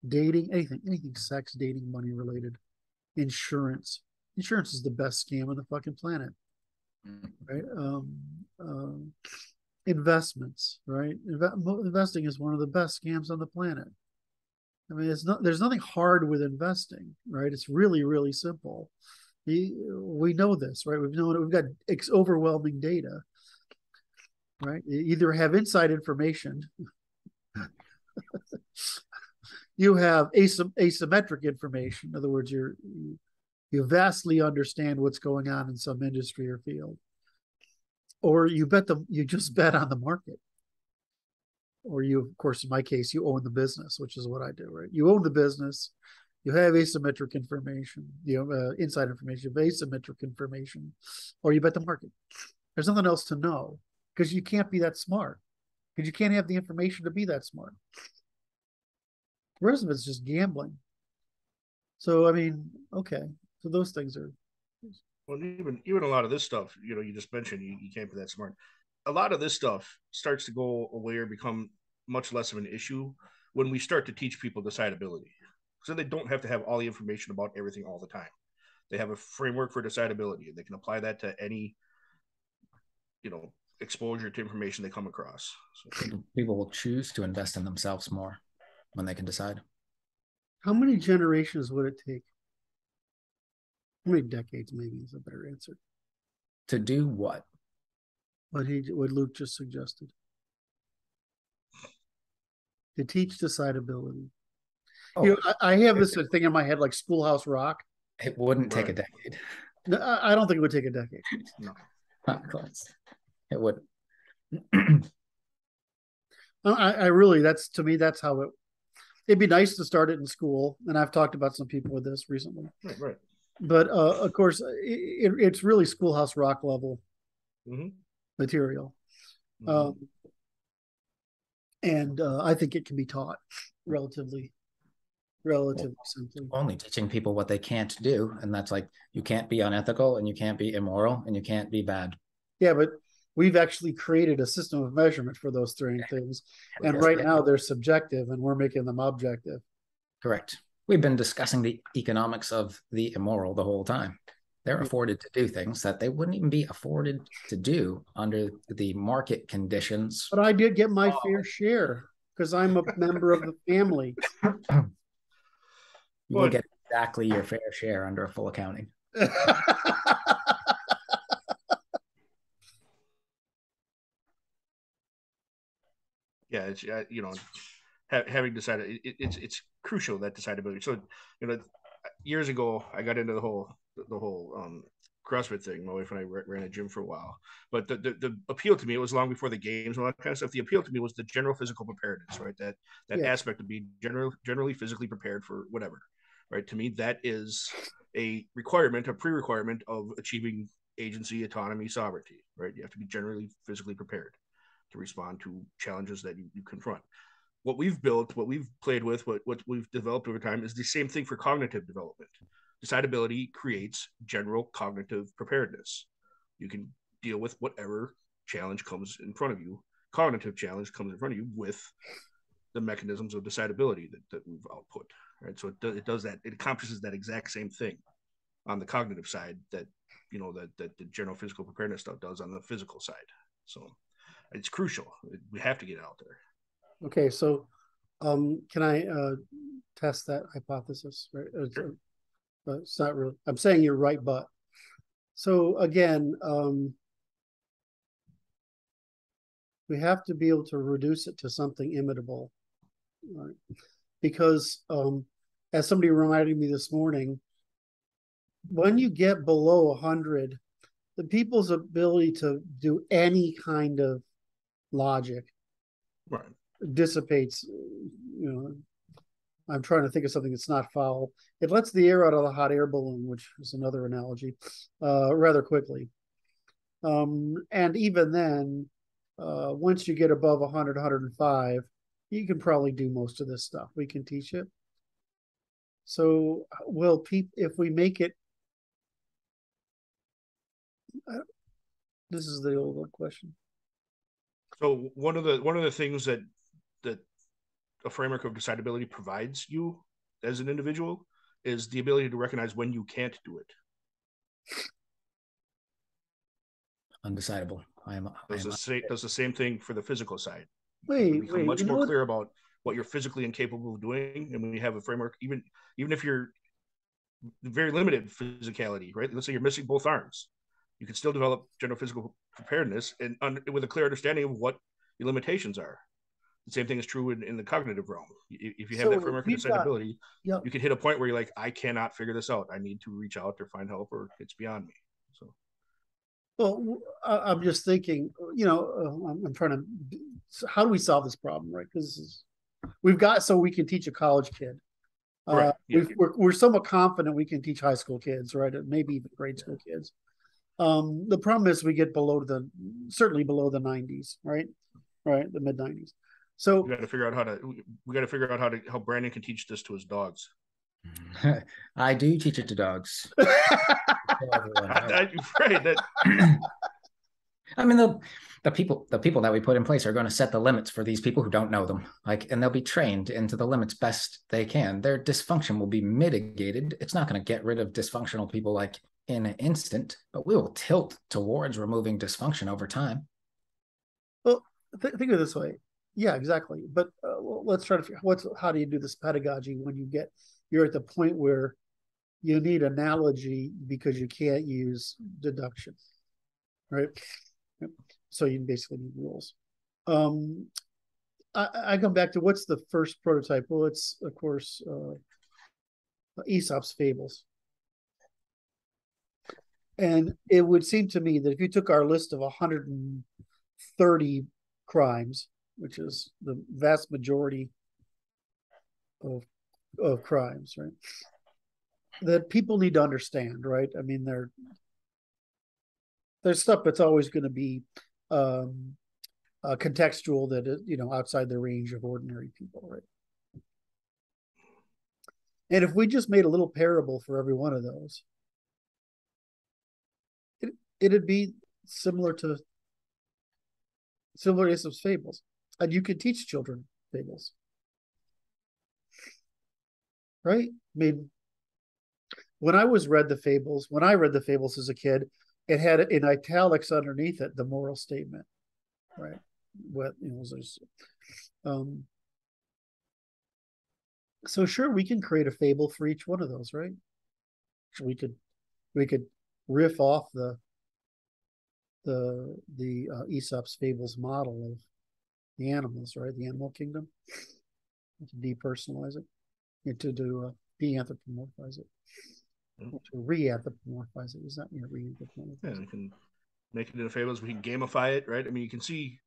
Dating, anything sex, dating, money related. Insurance is the best scam on the fucking planet, right? Investments, right? Investing is one of the best scams on the planet. I mean, there's nothing hard with investing, right? It's really, really simple. We know this, right? We've got overwhelming data, right? You either have inside information, you have asymmetric information. In other words, you vastly understand what's going on in some industry or field, or you just bet on the market, or of course, in my case, you own the business, which is what I do, right? You own the business, You have asymmetric information, inside information, you have asymmetric information, or you bet the market. There's nothing else to know because you can't be that smart because you can't have the information to be that smart. The rest of it's just gambling. So, I mean, okay. So those things are. Well, even a lot of this stuff, you just mentioned you can't be that smart. A lot of this stuff starts to go away or become much less of an issue when we start to teach people decidability. So they don't have to have all the information about everything all the time. They have a framework for decidability, and they can apply that to any, exposure to information they come across. So people will choose to invest in themselves more when they can decide. How many generations would it take? How many decades, maybe, is a better answer. To do what? What Luke just suggested. To teach decidability. Oh, I have this thing in my head like Schoolhouse Rock. It wouldn't take a decade. No, I don't think it would take a decade. No, not close. It wouldn't. I really, to me, that's how it'd be nice to start it in school. And I've talked about some people with this recently. Right. But of course, it's really Schoolhouse Rock level material. And I think it can be taught relatively simply. Only teaching people what they can't do. And that's like, you can't be unethical and you can't be immoral and you can't be bad. Yeah, but we've actually created a system of measurement for those three things. And right now they're subjective and we're making them objective. Correct. We've been discussing the economics of the immoral the whole time. They're afforded to do things that they wouldn't even be afforded to do under the market conditions. But I did get my fair share because I'm a member of the family. You will get exactly your fair share under a full accounting. Yeah, it's having decided it's crucial, that decidability. So years ago I got into the whole CrossFit thing. My wife and I ran a gym for a while, but the appeal to me, it was long before the games and all that kind of stuff. The appeal to me was the general physical preparedness, right? That aspect of being generally physically prepared for whatever, right? To me, that is a pre-requirement of achieving agency, autonomy, sovereignty, right? You have to be generally physically prepared to respond to challenges that you confront. What we've built, what we've played with, what we've developed over time is the same thing for cognitive development. Decidability creates general cognitive preparedness. You can deal with whatever challenge comes in front of you. Cognitive challenge comes in front of you with the mechanisms of decidability that we've output, right? So it does that. It accomplishes that exact same thing on the cognitive side that the general physical preparedness stuff does on the physical side. So it's crucial. We have to get out there. Okay, so can I test that hypothesis? Right? Sure. It's not really. I'm saying you're right, but so again, we have to be able to reduce it to something imitable, right? Because as somebody reminded me this morning, when you get below 100, the people's ability to do any kind of logic dissipates. I'm trying to think of something that's not foul. It lets the air out of the hot air balloon, which is another analogy, rather quickly. And even then, once you get above 100, 105, you can probably do most of this stuff. We can teach it. So, if we make it, this is the old question. So one of the things that a framework of decidability provides you as an individual is the ability to recognize when you can't do it. Undecidable. Does the same thing for the physical side. Wait, become much more clear about what you're physically incapable of doing, and when we have a framework, even if you're very limited physicality, right? Let's say you're missing both arms, you can still develop general physical preparedness and with a clear understanding of what your limitations are. The same thing is true in the cognitive realm. If you have that framework of decidability, you can hit a point where you're like, I cannot figure this out. I need to reach out or find help, or it's beyond me. So, well, I'm just thinking, I'm trying to, how do we solve this problem, right? Because we've got, so we can teach a college kid Right. Yeah. We're somewhat confident we can teach high school kids, right? Maybe even grade school kids. The problem is we get certainly below the 90s, right? Right, the mid 90s. So we got to figure out how Brandon can teach this to his dogs. I do teach it to dogs. Right. I mean, the people that we put in place are going to set the limits for these people who don't know them, and they'll be trained into the limits best they can. Their dysfunction will be mitigated. It's not going to get rid of dysfunctional people like in an instant, but we will tilt towards removing dysfunction over time. Well, think of it this way. Yeah, exactly. But let's try to figure how do you do this pedagogy when you're at the point where you need analogy because you can't use deduction, right? So you basically need rules. I come back to what's the first prototype? Well, it's of course Aesop's fables. And it would seem to me that if you took our list of 130 crimes, which is the vast majority of crimes, right? That people need to understand, right? I mean, there's stuff that's always going to be contextual that is, outside the range of ordinary people, right? And if we just made a little parable for every one of those, it'd be similar to Aesop's fables, and you could teach children fables, right? I mean, when I read the fables as a kid, it had in italics underneath it the moral statement, right? So sure, we can create a fable for each one of those, right? So we could riff off the Aesop's fables model of the animals, right? The animal kingdom, to depersonalize it, to de-anthropomorphize it, to re-anthropomorphize it. Is that re-anthropomorphize? Yeah, we can make it into fables. We can gamify it, right? I mean, you can see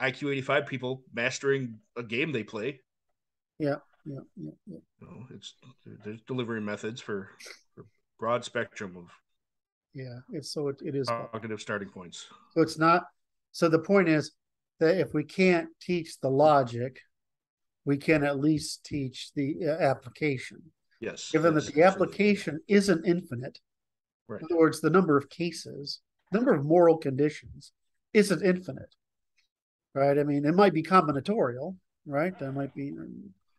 IQ85 people mastering a game they play. Yeah. There's delivery methods for broad spectrum of it is cognitive starting points. So it's not. So the point is that if we can't teach the logic, we can at least teach the application. Yes. Given that the application isn't infinite. Right. In other words, the number of cases, number of moral conditions isn't infinite. Right. I mean, it might be combinatorial, right? There might be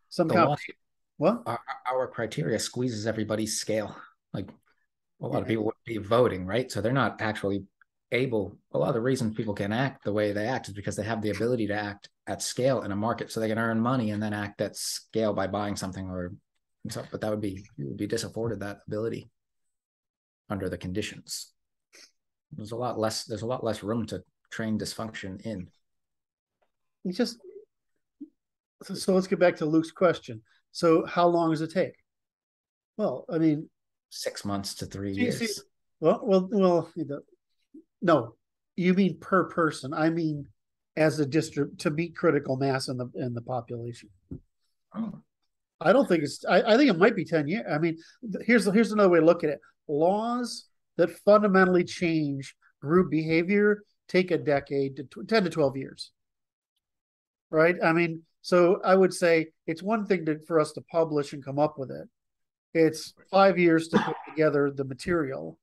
some combination. What? Our criteria squeezes everybody's scale. Like a lot of people would be voting, right? So they're not actually able. A lot of the reasons people can act the way they act is because they have the ability to act at scale in a market, so they can earn money and then act at scale by buying something or so. But you would be disafforded that ability under the conditions. There's a lot less room to train dysfunction in. So let's get back to Luke's question. So how long does it take? Well, I mean, 6 months to 3 years. Well, no, you mean per person. I mean, as a district to meet critical mass in the population. Oh. I don't think I think it might be 10 years. I mean, here's another way to look at it. Laws that fundamentally change group behavior take a decade to 10 to 12 years. Right? I mean, so I would say it's one thing for us to publish and come up with it. It's 5 years to put together the material,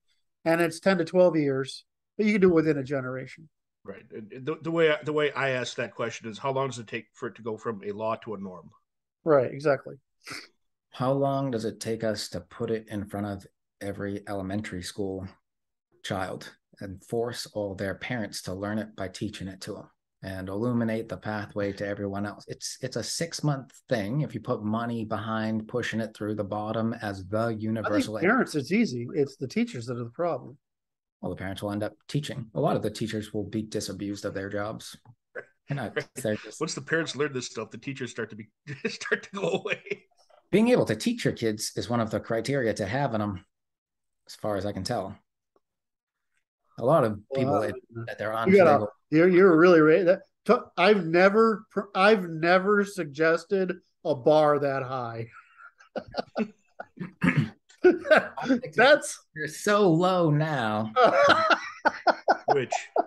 and it's 10 to 12 years, but you can do it within a generation. Right. The way I ask that question is, how long does it take for it to go from a law to a norm? Right. Exactly. How long does it take us to put it in front of every elementary school child and force all their parents to learn it by teaching it to them and illuminate the pathway to everyone else? It's a 6-month thing. If you put money behind pushing it through the bottom as the universal. I think parents, it's easy. It's the teachers that are the problem. Well, the parents will end up teaching. A lot of the teachers will be disabused of their jobs. Once the parents learn this stuff, the teachers start to go away. Being able to teach your kids is one of the criteria to have in them, as far as I can tell. A lot of people that they're on. You're really right. I've never suggested a bar that high. That's you're so low now.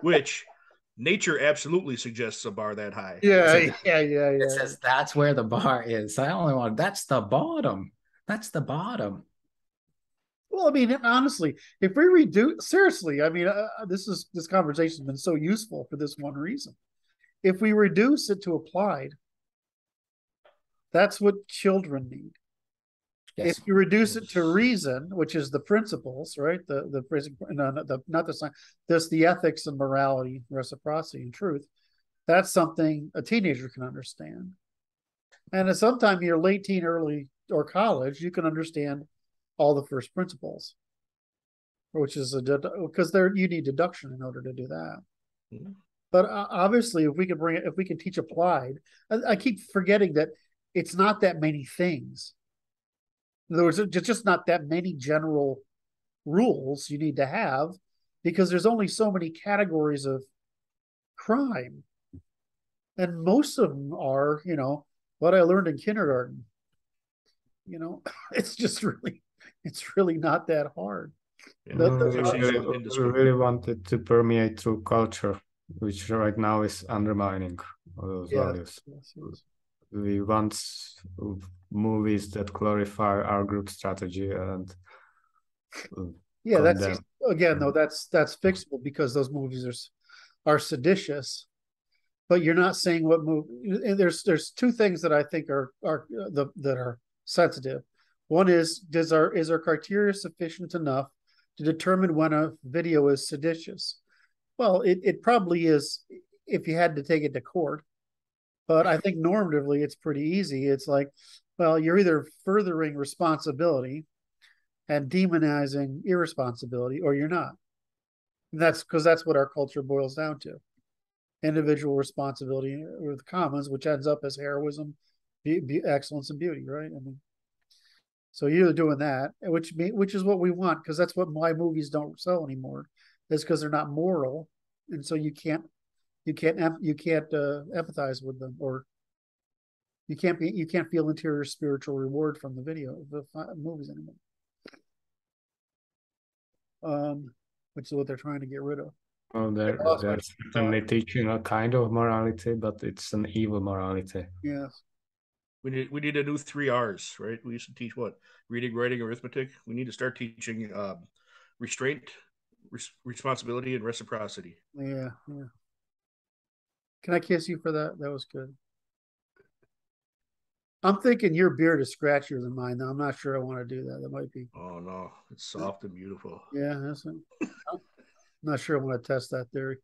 which nature absolutely suggests a bar that high. Yeah. It says that's where the bar is. I only want that's the bottom. That's the bottom. Well, I mean, honestly, if we reduce, seriously, I mean, this conversation has been so useful for this one reason. If we reduce it to applied, that's what children need. Yes. If you reduce it to reason, which is the principles, right? Not the science, this the ethics and morality, reciprocity and truth. That's something a teenager can understand. And at some time you're late teen, early or college, you can understand all the first principles, which is because you need deduction in order to do that. Mm-hmm. But obviously, if we can teach applied, I keep forgetting that it's not that many things. In other words, it's just not that many general rules you need to have, because there's only so many categories of crime. And most of them are, what I learned in kindergarten. It's really not that hard. Yeah, we really want it to permeate through culture, which right now is undermining all those values. Yes. We want movies that glorify our group strategy and that's again though that's fixable, because those movies are seditious, but you're not saying what movie. And there's two things that I think are sensitive. One is our criteria sufficient enough to determine when a video is seditious? Well, it probably is if you had to take it to court. But I think normatively it's pretty easy. It's like, well, you're either furthering responsibility and demonizing irresponsibility, or you're not. And that's because that's what our culture boils down to. Individual responsibility with commons, which ends up as heroism, excellence, and beauty, right? I mean, so you're doing that, which is what we want, because that's why movies don't sell anymore. Is because they're not moral, and so you can't empathize with them, or you can't feel interior spiritual reward from the movies anymore. Which is what they're trying to get rid of. Oh, they're certainly teaching a kind of morality, but it's an evil morality. Yes. We need a new 3 R's, right? We used to teach what? Reading, writing, arithmetic. We need to start teaching restraint, responsibility, and reciprocity. Yeah. Can I kiss you for that? That was good. I'm thinking your beard is scratchier than mine, though. I'm not sure I want to do that. That might be. Oh no, it's soft and beautiful. Yeah, that's it. I'm not sure I want to test that theory.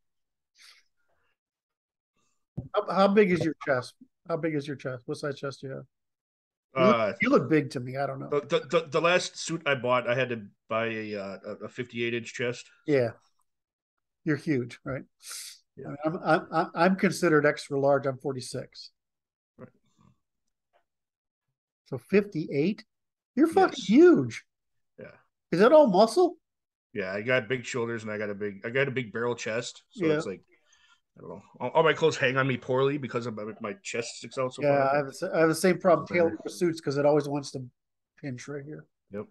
How big is your chest? How big is your chest? What size chest do you have? You look big to me. I don't know. The last suit I bought, I had to buy a 58-inch chest. Yeah, you're huge, right? Yeah. I mean, I'm considered extra large. I'm 46. Right. So 58. You're fucking huge. Yeah. Is that all muscle? Yeah, I got big shoulders and I got a big barrel chest. So it's like, I don't know. All my clothes hang on me poorly because of my chest sticks out so far. Yeah, I have the same problem tailoring for suits, because it always wants to pinch right here. Yep.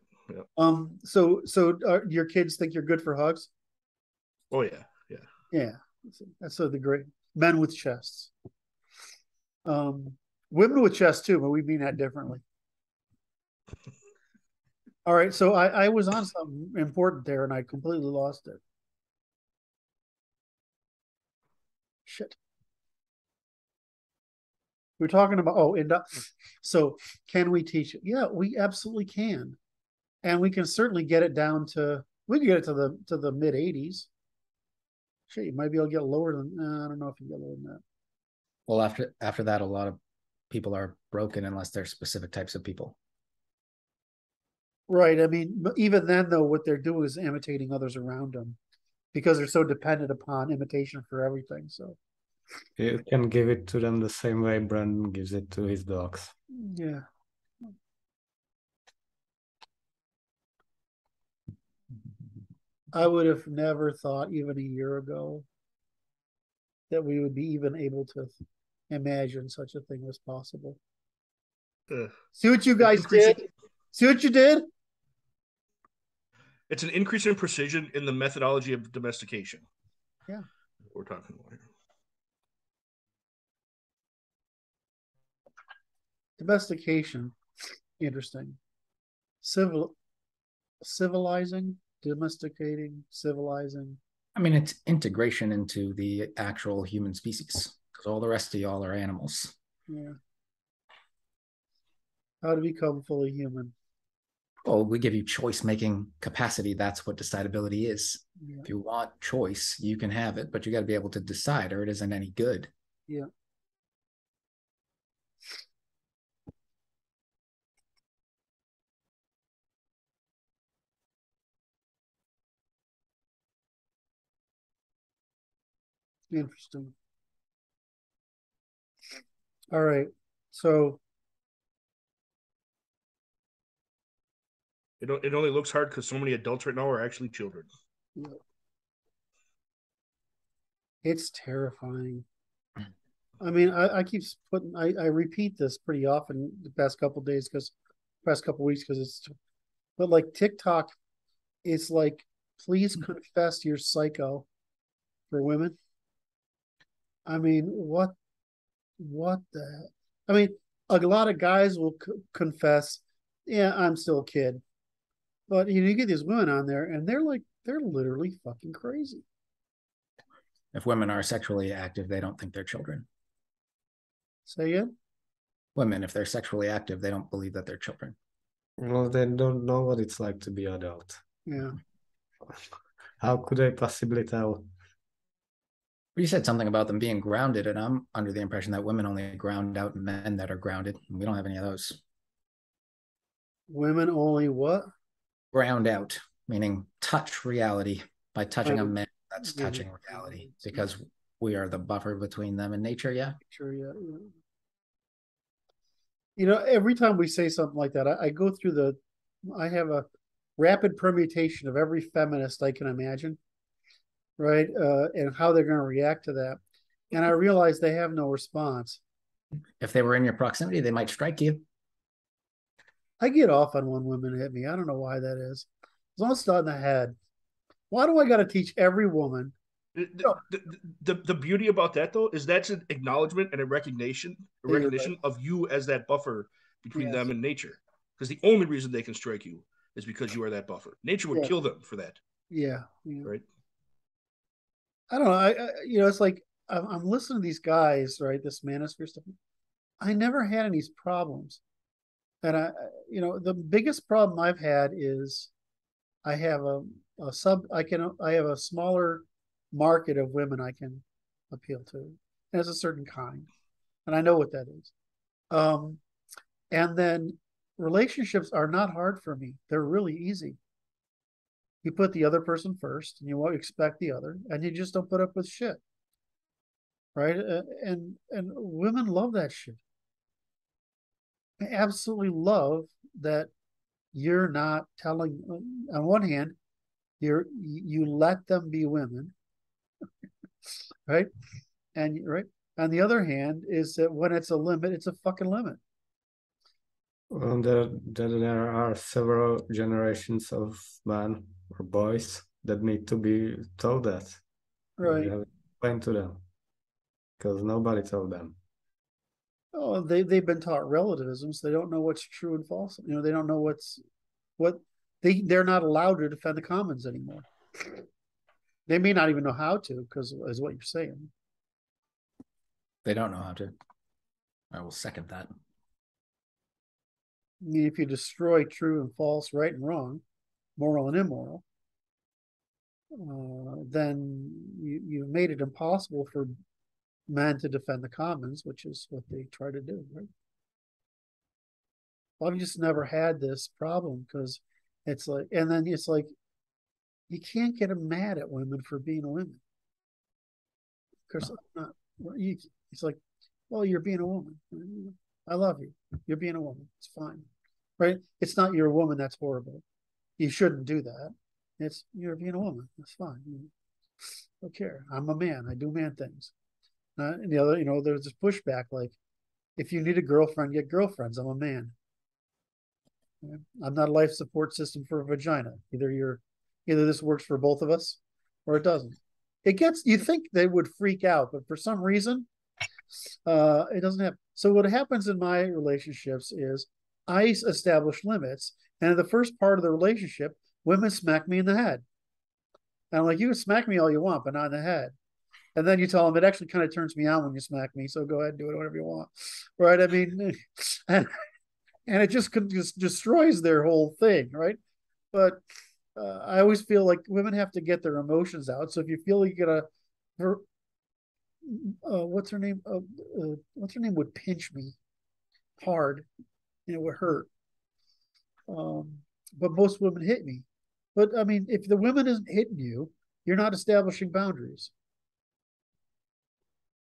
So your kids think you're good for hugs? Oh yeah. That's the great men with chests. Women with chests too, but we mean that differently. All right, so I was on something important there and I completely lost it. Shit. We're talking about so can we teach it? Yeah, we absolutely can. And we can certainly get it down to the mid 80s. Shit, you might be able to get lower than I don't know if you get lower than that. Well, after that, a lot of people are broken unless they're specific types of people. Right. I mean, even then, though, what they're doing is imitating others around them, because they're so dependent upon imitation for everything. So you can give it to them the same way Brandon gives it to his dogs. Yeah. I would have never thought, even a year ago, that we would be even able to imagine such a thing was possible. See what you guys did? See what you did? It's an increase in precision in the methodology of domestication. Yeah. We're talking about here. Domestication. Interesting. Civilizing, domesticating, civilizing. I mean, it's integration into the actual human species, because all the rest of y'all are animals. Yeah. How to become fully human. Well, we give you choice-making capacity. That's what decidability is. Yeah. If you want choice, you can have it, but you got to be able to decide, or it isn't any good. Yeah. Interesting. All right. So it only looks hard because so many adults right now are actually children. yeah. It's terrifying. I mean, I keep putting, I repeat this pretty often the past couple of days past couple of weeks because it's, but like TikTok is like, please confess you're psycho for women. I mean, what the, I mean, a lot of guys will confess, yeah, I'm still a kid. But you get these women on there and they're literally fucking crazy. If women are sexually active, they don't think they're children. Say again? Women, if they're sexually active, they don't believe that they're children. Well, they don't know what it's like to be adult. Yeah. How could they possibly tell? You said something about them being grounded, and I'm under the impression that women only ground out men that are grounded. We don't have any of those. Women only what? Ground out, meaning touch reality. By touching a man, that's Yeah. touching reality, because we are the buffer between them and nature. Yeah. Sure, yeah. You know, every time we say something like that, I go through I have a rapid permutation of every feminist I can imagine, right? And how they're going to react to that. And I realize they have no response. If they were in your proximity, they might strike you. I get off on when women hit me. I don't know why that is. As long as it's not in the head. Why do I got to teach every woman? The beauty about that though is that's an acknowledgement and a recognition right. Of you as that buffer between them and nature. Because the only reason they can strike you is because you are that buffer. Nature would kill them for that. Yeah. Right. I don't know. I you know, it's like I'm listening to these guys, right? This manosphere stuff. I never had any problems, and you know, the biggest problem I've had is I have I have a smaller market of women I can appeal to, and it's a certain kind, and I know what that is. And then relationships are not hard for me; they're really easy. You put the other person first, and you won't expect the other, and you just don't put up with shit, right? And women love that shit. I absolutely love that you're not telling. On one hand, you let them be women, right? And right. On the other hand, is that when it's a limit, it's a fucking limit. Well, there are several generations of men or boys that need to be told that. Right. You have to explain to them because nobody told them. Oh, they've been taught relativism, so they don't know what's true and false. You know, they don't know what they're not allowed to defend the commons anymore. They may not even know how to, because is what you're saying. They don't know how to. I will second that. I mean, if you destroy true and false, right and wrong, moral and immoral, then you've made it impossible for men to defend the commons, which is what they try to do, right? Well, I've just never had this problem because it's like, and then it's like, you can't get them mad at women for being women. Because it's like, well, you're being a woman. I love you. You're being a woman. It's fine, right? It's not you're a woman that's horrible. You shouldn't do that. It's you're being a woman. That's fine. I don't care. I'm a man. I do man things. And the other, you know, there's this pushback like, if you need a girlfriend, get girlfriends. I'm a man. I'm not a life support system for a vagina. Either this works for both of us or it doesn't. You think they would freak out, but for some reason, it doesn't happen. So what happens in my relationships is I establish limits, and in the first part of the relationship, women smack me in the head. And I'm like, you can smack me all you want, but not in the head. And then you tell them it actually kind of turns me on when you smack me, so go ahead and do it whatever you want, right? I mean, and it just destroys their whole thing, right? But I always feel like women have to get their emotions out. So if you feel you get what's her name? What's her name would pinch me hard, it would hurt. But most women hit me. But I mean, if the women isn't hitting you, you're not establishing boundaries.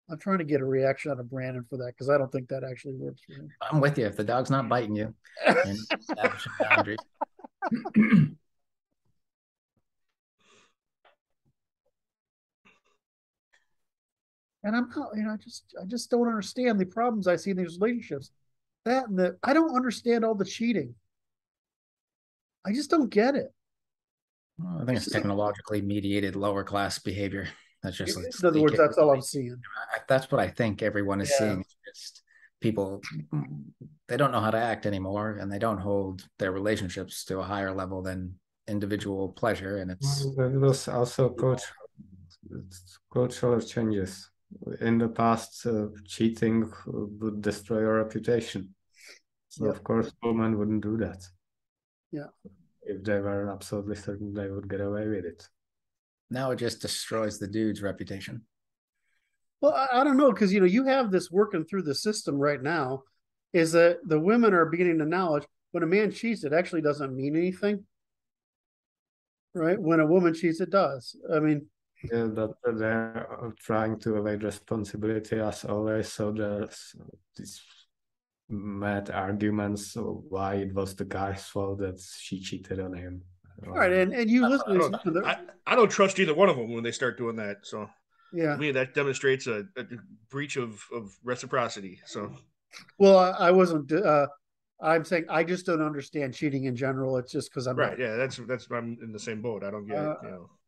I'm trying to get a reaction out of Brandon for that because I don't think that actually works for him. I'm with you. If the dog's not biting you, you're establishing boundaries. And I'm not, I just don't understand the problems I see in these relationships. That and I don't understand all the cheating. I just don't get it. Well, I think it's technologically mediated lower class behavior. That's just, in other words, that's all I'm seeing. That's what I think everyone is seeing. It's just people, they don't know how to act anymore, and they don't hold their relationships to a higher level than individual pleasure. And there's also cultural changes. In the past, cheating would destroy your reputation. So of course, women wouldn't do that. Yeah. If they were absolutely certain they would get away with it. Now it just destroys the dude's reputation. Well, I don't know, because you have this working through the system right now, is that the women are beginning to acknowledge when a man cheats, it actually doesn't mean anything. Right? When a woman cheats, it does. I mean, yeah, that they're trying to evade responsibility as always. So there's these mad arguments why it was the guy's fault that she cheated on him. All right, and you listen. I don't trust either one of them when they start doing that. So yeah, to me that demonstrates a breach of reciprocity. So, well, I wasn't. I'm saying I just don't understand cheating in general. It's just because I'm right. Yeah, that's I'm in the same boat. I don't get it.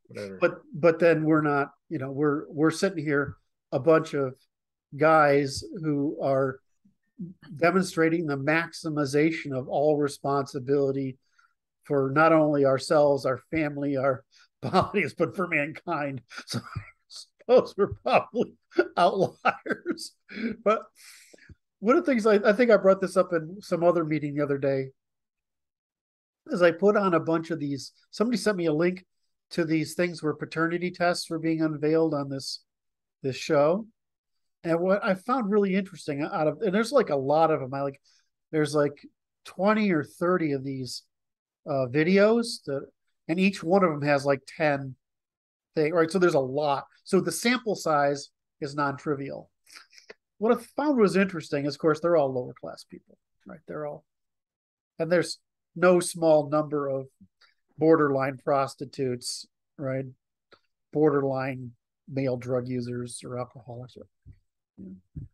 Whatever. But then we're not. We're sitting here, a bunch of guys who are demonstrating the maximization of all responsibility for not only ourselves, our family, our bodies, but for mankind. So I suppose we're probably outliers. But one of the things I think I brought this up in some other meeting the other day is I put on a bunch of these. Somebody sent me a link to these things where paternity tests were being unveiled on this show. And what I found really interesting and there's like a lot of them. There's like 20 or 30 of these videos and each one of them has like 10 things, right? So there's a lot. So the sample size is non-trivial. What I found was interesting is, of course, they're all lower class people, right? And there's no small number of borderline prostitutes, right? Borderline male drug users or alcoholics.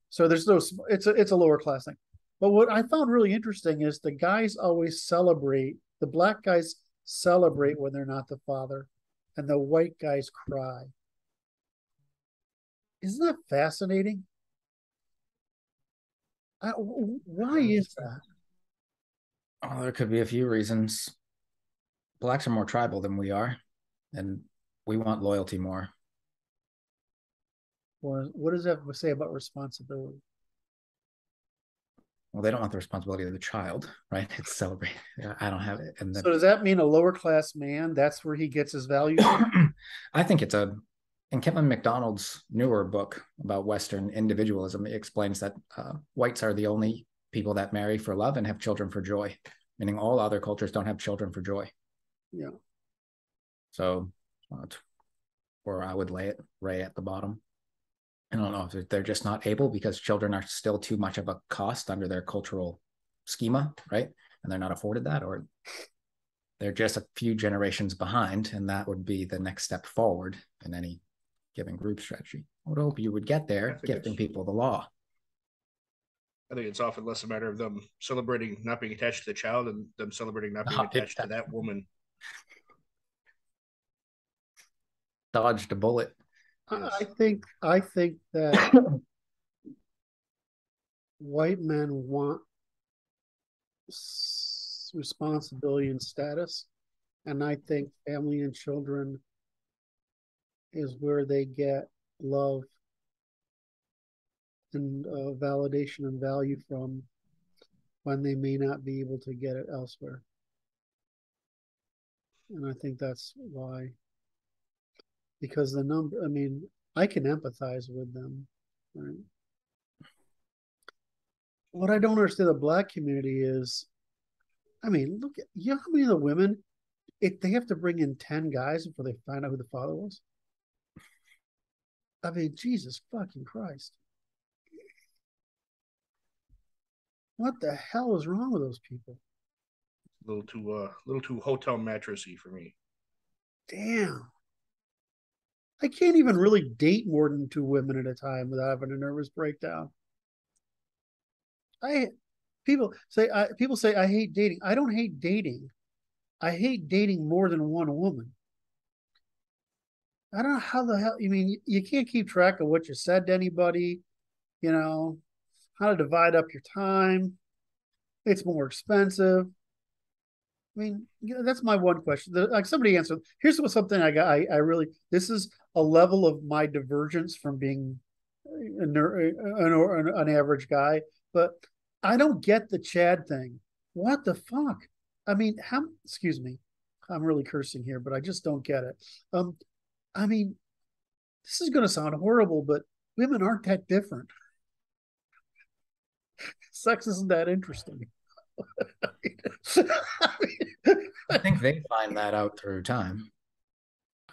So there's it's a lower class thing. But what I found really interesting is the guys always celebrate, the black guys celebrate when they're not the father, and the white guys cry. Isn't that fascinating? Why is that? Oh, there could be a few reasons. Blacks are more tribal than we are, and we want loyalty more. Well, what does that have to say about responsibility? Well, they don't want the responsibility of the child, right? It's celebrate. I don't have it. And so does that mean a lower class man, that's where he gets his value? I think it's in Kevin McDonald's newer book about Western individualism, it explains that whites are the only people that marry for love and have children for joy, meaning all other cultures don't have children for joy. Yeah. So, where I would lay it, Ray at the bottom. I don't know if they're just not able because children are still too much of a cost under their cultural schema, right? And they're not afforded that, or they're just a few generations behind, and that would be the next step forward in any given group strategy. I would hope you would get there, gifting people the law. I think it's often less a matter of them celebrating not being attached to the child and them celebrating not being attached to that woman. Dodged a bullet. Yes. I think that white men want responsibility and status, and I think family and children is where they get love and validation and value from when they may not be able to get it elsewhere. And I think that's why, because the number, I mean, I can empathize with them, right? What I don't understand the black community is, I mean, look at, you know how many of the women, if they have to bring in 10 guys before they find out who the father was? I mean, Jesus fucking Christ. What the hell is wrong with those people? A little too hotel mattressy for me. Damn. I can't even really date more than 2 women at a time without having a nervous breakdown. People say I hate dating. I don't hate dating. I hate dating more than one woman. I don't know how the hell, I mean, you can't keep track of what you said to anybody, you know, how to divide up your time. It's more expensive. I mean, that's my one question. Like somebody answered. Here's what something I got. I really, this is a level of my divergence from being an average guy, but I don't get the Chad thing. What the fuck? I mean, excuse me, I'm really cursing here, but I just don't get it. I mean, this is going to sound horrible, but women aren't that different. Sex isn't that interesting. I think they find that out through time.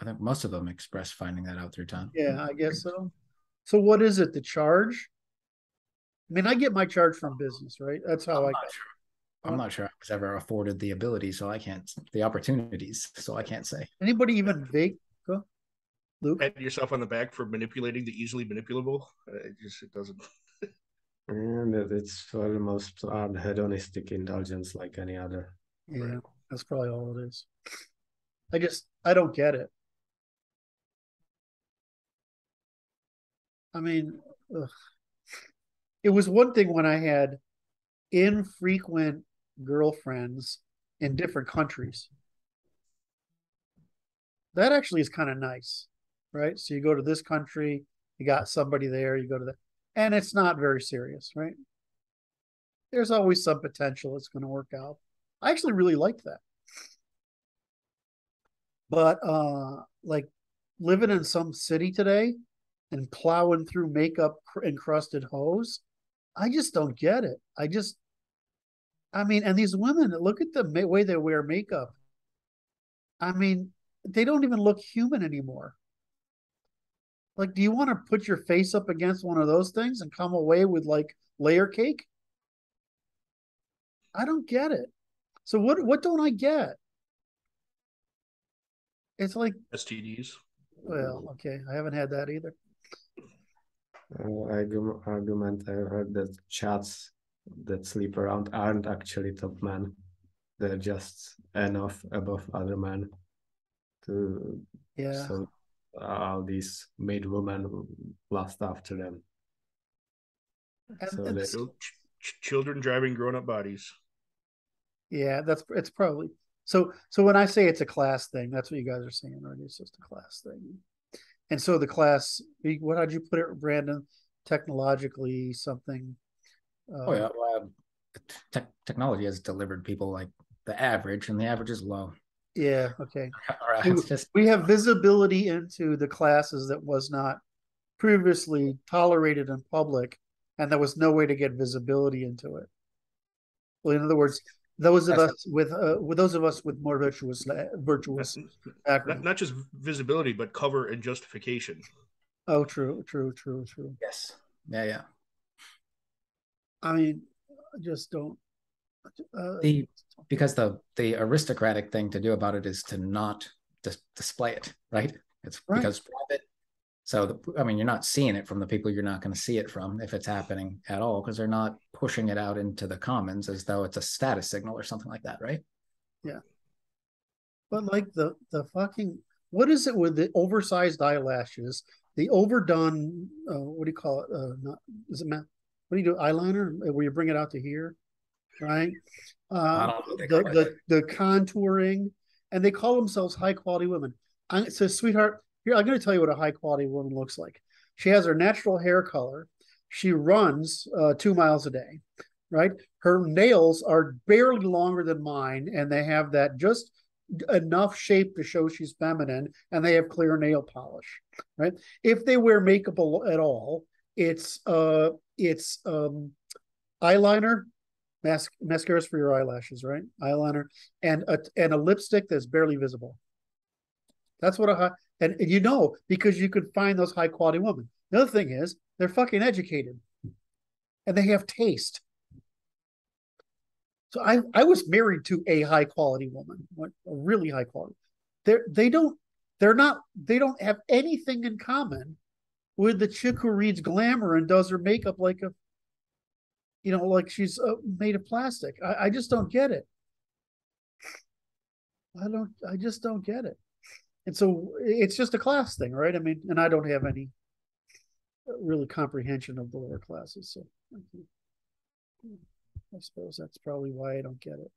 I think most of them express finding that out through time. Yeah, I guess so. So what is it, the charge? I mean, I get my charge from business, right? That's how I got it. I'm not sure I was ever afforded the ability, so I can't, the opportunities, so I can't say. Anybody even vague? Go, Luke. Pat yourself on the back for manipulating the easily manipulable. It doesn't. And it's almost an hedonistic indulgence like any other. Yeah, right. That's probably all it is. I don't get it. I mean, ugh. It was one thing when I had infrequent girlfriends in different countries. That actually is kind of nice, right? So you go to this country, you got somebody there, you go to that, and it's not very serious, right? There's always some potential it's going to work out. I actually really liked that. But like living in some city today and plowing through makeup encrusted hose, I just don't get it. I mean, and these women, look at the way they wear makeup. I mean, they don't even look human anymore. Like, do you want to put your face up against one of those things and come away with like layer cake? I don't get it. So what don't I get? It's like STDs. Well, okay, I haven't had that either. Argument I heard that chats that sleep around aren't actually top men. They're just enough above other men to so all these made women lust after them. And so children driving grown-up bodies. Yeah, it's probably so when I say it's a class thing, that's what you guys are saying, right? It's just a class thing. And so the class, what did you put it, Brandon? Technologically something. Well, technology has delivered people like the average, and the average is low. Yeah, okay. Right. We have visibility into the classes that was not previously tolerated in public, and there was no way to get visibility into it. Well, in other words, those of us with more virtuous background. Not just visibility, but cover and justification. Oh, true. Yes. Yeah. I mean, I just don't. Because the aristocratic thing to do about it is to not display it, right? It's right. Because private. So I mean, you're not seeing it from the people you're not going to see it from if it's happening at all, because they're not pushing it out into the commons as though it's a status signal or something like that, right? Yeah. But like the fucking, what is it with the oversized eyelashes, the overdone, what do you call it? Not, is it, what do you do? Eyeliner, where you bring it out to here, right? The contouring, and they call themselves high quality women. It says, sweetheart, here, I'm going to tell you what a high quality woman looks like. She has her natural hair color. She runs 2 miles a day, right? Her nails are barely longer than mine, and they have that just enough shape to show she's feminine, and they have clear nail polish, right? If they wear makeup at all, it's eyeliner, mascaras for your eyelashes, right? Eyeliner and a lipstick that's barely visible. That's what and you know, because you could find those high quality women. The other thing is they're fucking educated and they have taste. So I was married to a high quality woman, a really high quality. They don't have anything in common with the chick who reads Glamour and does her makeup like a, like she's made of plastic. I just don't get it. I just don't get it. And so it's just a class thing, right? I mean, and I don't have any really comprehension of the lower classes. So I suppose that's probably why I don't get it.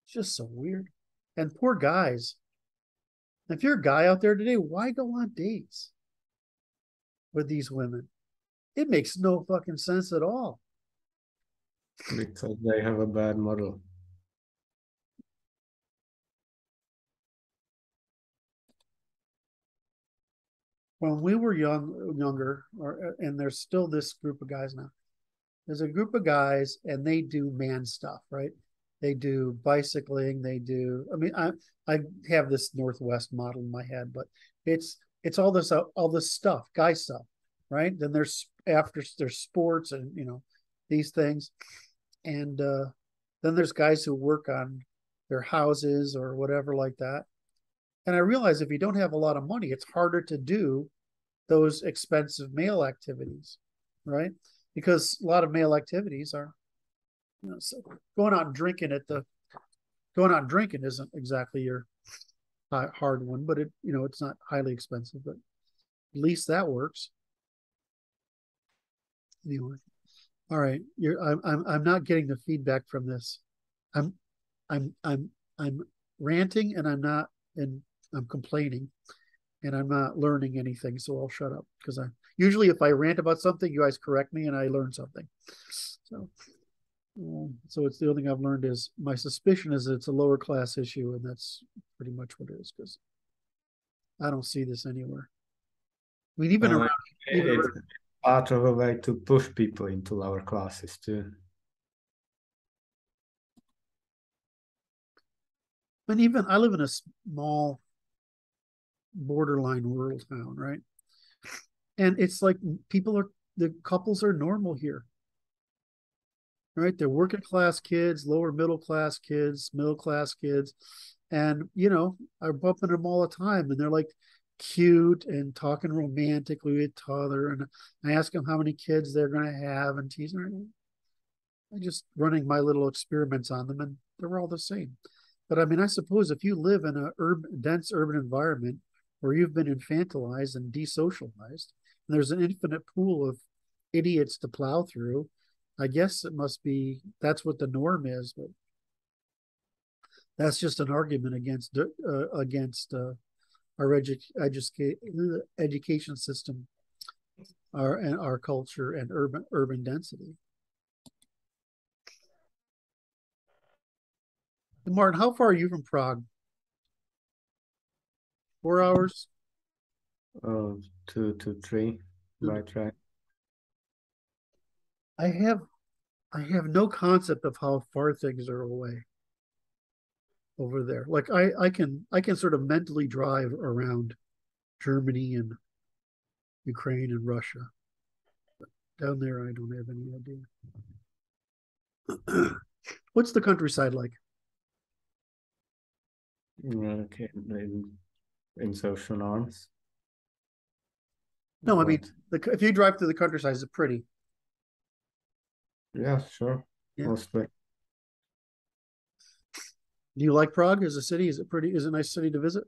It's just so weird. And poor guys. If you're a guy out there today, why go on dates with these women? It makes no fucking sense at all. Because they have a bad model. When we were younger, and there's still this group of guys now. There's a group of guys, and they do man stuff, right? They do bicycling. They do. I mean, I have this Northwest model in my head, but it's all this stuff, guy stuff, right? Then there's sports and these things, and then there's guys who work on their houses or whatever like that. And I realize if you don't have a lot of money, it's harder to do those expensive male activities, right? Because a lot of male activities are, so going out and drinking isn't exactly your hard one, but it's not highly expensive, but at least that works. Anyway, all right, I'm not getting the feedback from this. I'm ranting and I'm complaining and I'm not learning anything, so I'll shut up because usually if I rant about something, you guys correct me and I learn something. So it's the only thing I've learned is my suspicion is that it's a lower class issue, and that's pretty much what it is because I don't see this anywhere. I mean, even it's part of a way to push people into lower classes too. And even I live in a small borderline rural town, right? And it's like the couples are normal here, right? They're working class kids, lower middle class kids, middle class kids. And, I bump into them all the time and they're like cute and talking romantically with each other. And I ask them how many kids they're going to have and teasing them. I'm just running my little experiments on them and they're all the same. But I mean, I suppose if you live in a dense urban environment where you've been infantilized and desocialized, and there's an infinite pool of idiots to plow through, I guess it must be that's what the norm is. But that's just an argument against our education system, our culture, and urban density. And Martin, how far are you from Prague? 4 hours? 2 to 3 by train. I have no concept of how far things are away over there. Like I can sort of mentally drive around Germany and Ukraine and Russia. But down there, I don't have any idea. What's the countryside like? Okay, in social norms. No, I mean, if you drive through the countryside, it's pretty. Yeah, sure. Yeah. Mostly. Do you like Prague as a city? Is it pretty? Is it a nice city to visit?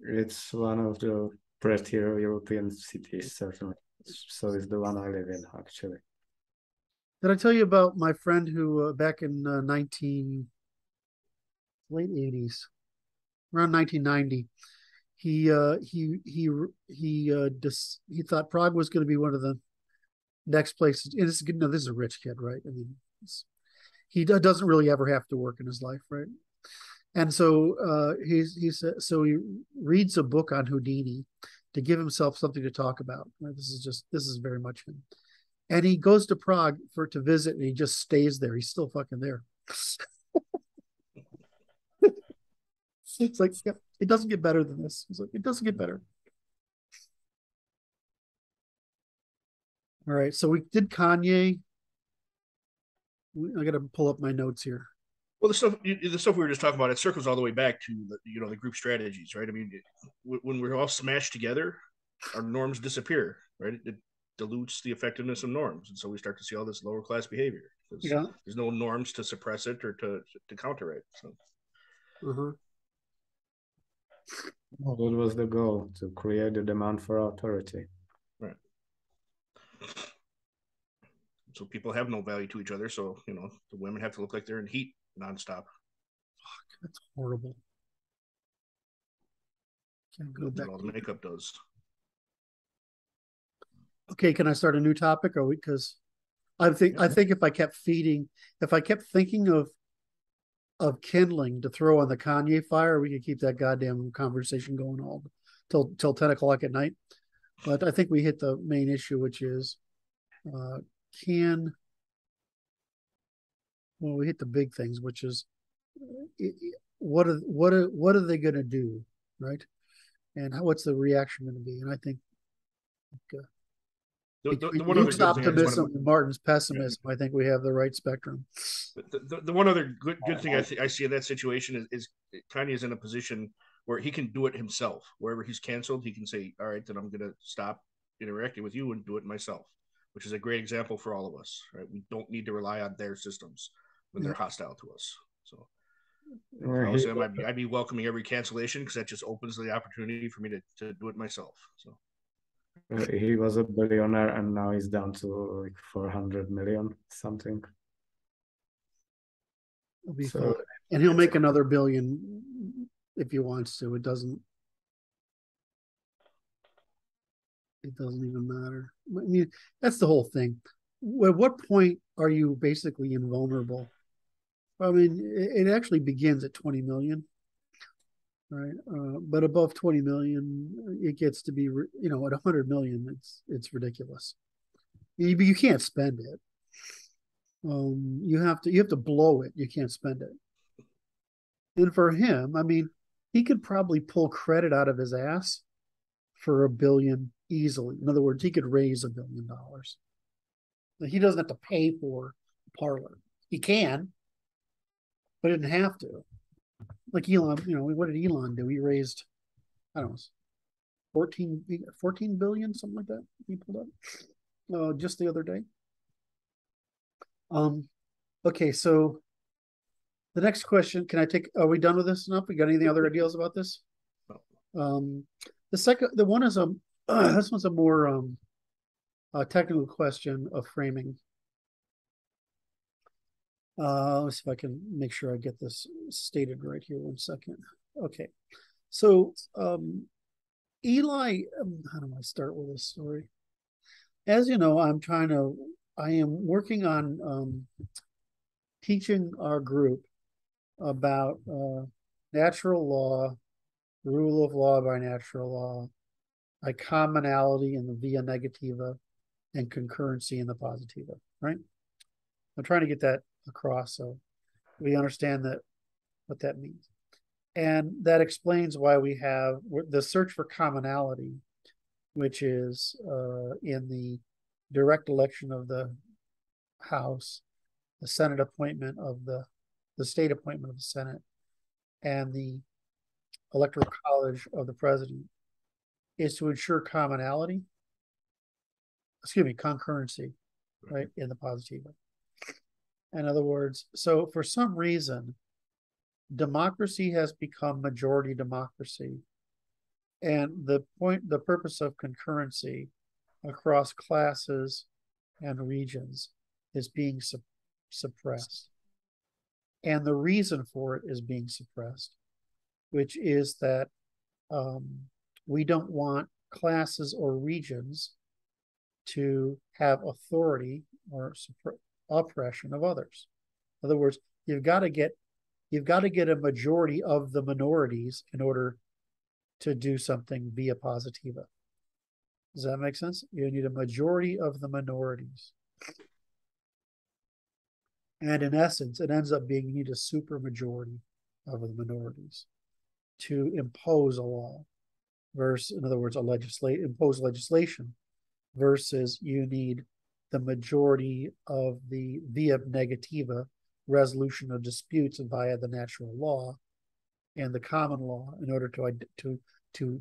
It's one of the prettier European cities, certainly. So it's the one I live in, actually. Did I tell you about my friend who back in late 80s, around 1990, he thought Prague was going to be one of the next places. And this is a rich kid, right? I mean, he doesn't really ever have to work in his life, right? And so he reads a book on Houdini to give himself something to talk about. Right? This is very much him. And he goes to Prague to visit, and he just stays there. He's still fucking there. It's like, yeah, it doesn't get better than this. He's like, it doesn't get better. All right, so we did Kanye. I got to pull up my notes here. Well, the stuff we were just talking about, it circles all the way back to the group strategies, right? I mean, when we're all smashed together, our norms disappear, right? It dilutes the effectiveness of norms, and so we start to see all this lower class behavior. Yeah. There's no norms to suppress it or to counter it. So. Well, what was the goal? To create a demand for authority. Right. So people have no value to each other. So, the women have to look like they're in heat nonstop. Fuck, that's horrible. Can't go back. All the makeup does. Okay, can I start a new topic? Or because I think if I kept thinking of kindling to throw on the Kanye fire, we could keep that goddamn conversation going all till 10 o'clock at night. But I think we hit the main issue, which is we hit the big things, which is what are they going to do, right? And what's the reaction going to be? And I think Luke's optimism and Martin's pessimism, I think we have the right spectrum. The one other good thing I see in that situation is Kanye is in a position where he can do it himself. Wherever he's canceled, he can say, all right, then I'm going to stop interacting with you and do it myself, which is a great example for all of us, right? We don't need to rely on their systems when they're hostile to us. So I'd be welcoming every cancellation because that just opens the opportunity for me to do it myself. So. He was a billionaire and now he's down to like 400 million something. It'll be fun. And he'll make another billion if he wants to. It doesn't even matter. I mean, that's the whole thing. At what point are you basically invulnerable? I mean, it actually begins at 20 million. Right, but above 20 million, it gets to be, at 100 million, it's ridiculous. You can't spend it. You have to blow it. You can't spend it. And for him, I mean, he could probably pull credit out of his ass for $1 billion easily. In other words, he could raise $1 billion. He doesn't have to pay for Parler. He can, but he didn't have to. Like Elon, what did Elon do? He raised, I don't know, 14 billion, something like that. He pulled up just the other day. Okay, so the next question, are we done with this enough? We got any other ideas about this? The one is this one's a more technical question of framing. Let's see if I can make sure I get this stated right here. 1 second. Okay. So Eli, how do I start with this story? As you know, I am working on teaching our group about natural law, rule of law by natural law, a commonality in the via negativa, and concurrency in the positiva, right? I'm trying to get that across so we understand what that means. And that explains why we have the search for commonality, which is in the direct election of the House, the Senate appointment of the state appointment of the Senate, and the electoral college of the president. is to ensure concurrency, right, in the positiva. In other words, so for some reason, democracy has become majority democracy. And the purpose of concurrency across classes and regions is being suppressed. And the reason for it is being suppressed, which is that we don't want classes or regions to have authority or oppression of others. In other words, you've got to get a majority of the minorities in order to do something via positiva. Does that make sense? You need a majority of the minorities. And in essence, it ends up being you need a supermajority of the minorities to impose a law versus, in other words, impose legislation versus you need the majority of the via negativa resolution of disputes via the natural law and the common law in order to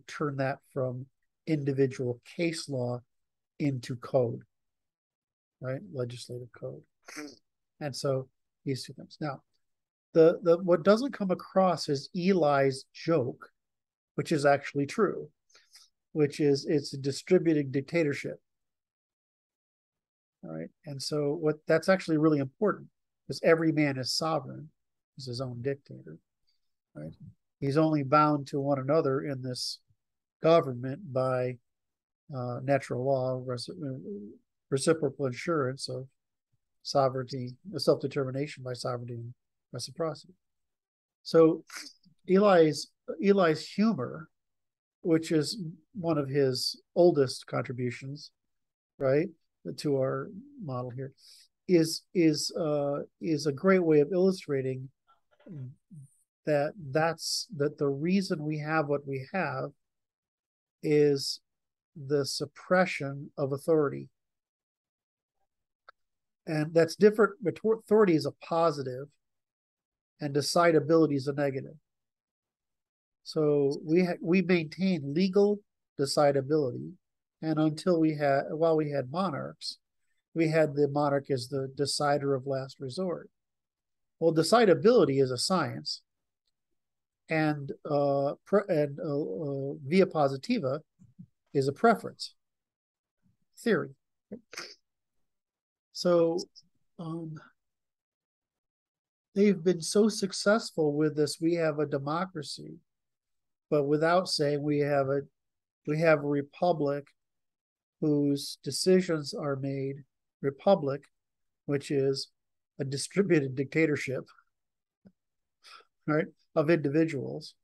turn that from individual case law into code, right? Legislative code. And so these two things. Now, the what doesn't come across is Eli's joke, which is actually true, which is it's a distributed dictatorship. All right. And so that's actually really important because every man is sovereign, is his own dictator. Right? He's only bound to one another in this government by natural law, reciprocal assurance of sovereignty, self-determination by sovereignty and reciprocity. So Eli's humor, which is one of his oldest contributions, right, to our model here, is a great way of illustrating that the reason we have what we have is the suppression of authority. And that's different. Authority is a positive and decidability is a negative. So we maintain legal decidability. And while we had monarchs, we had the monarch as the decider of last resort. Well, decidability is a science. And via positiva is a preference theory. So they've been so successful with this. We have a democracy, but without saying we have a republic whose decisions are made republic, which is a distributed dictatorship, right, of individuals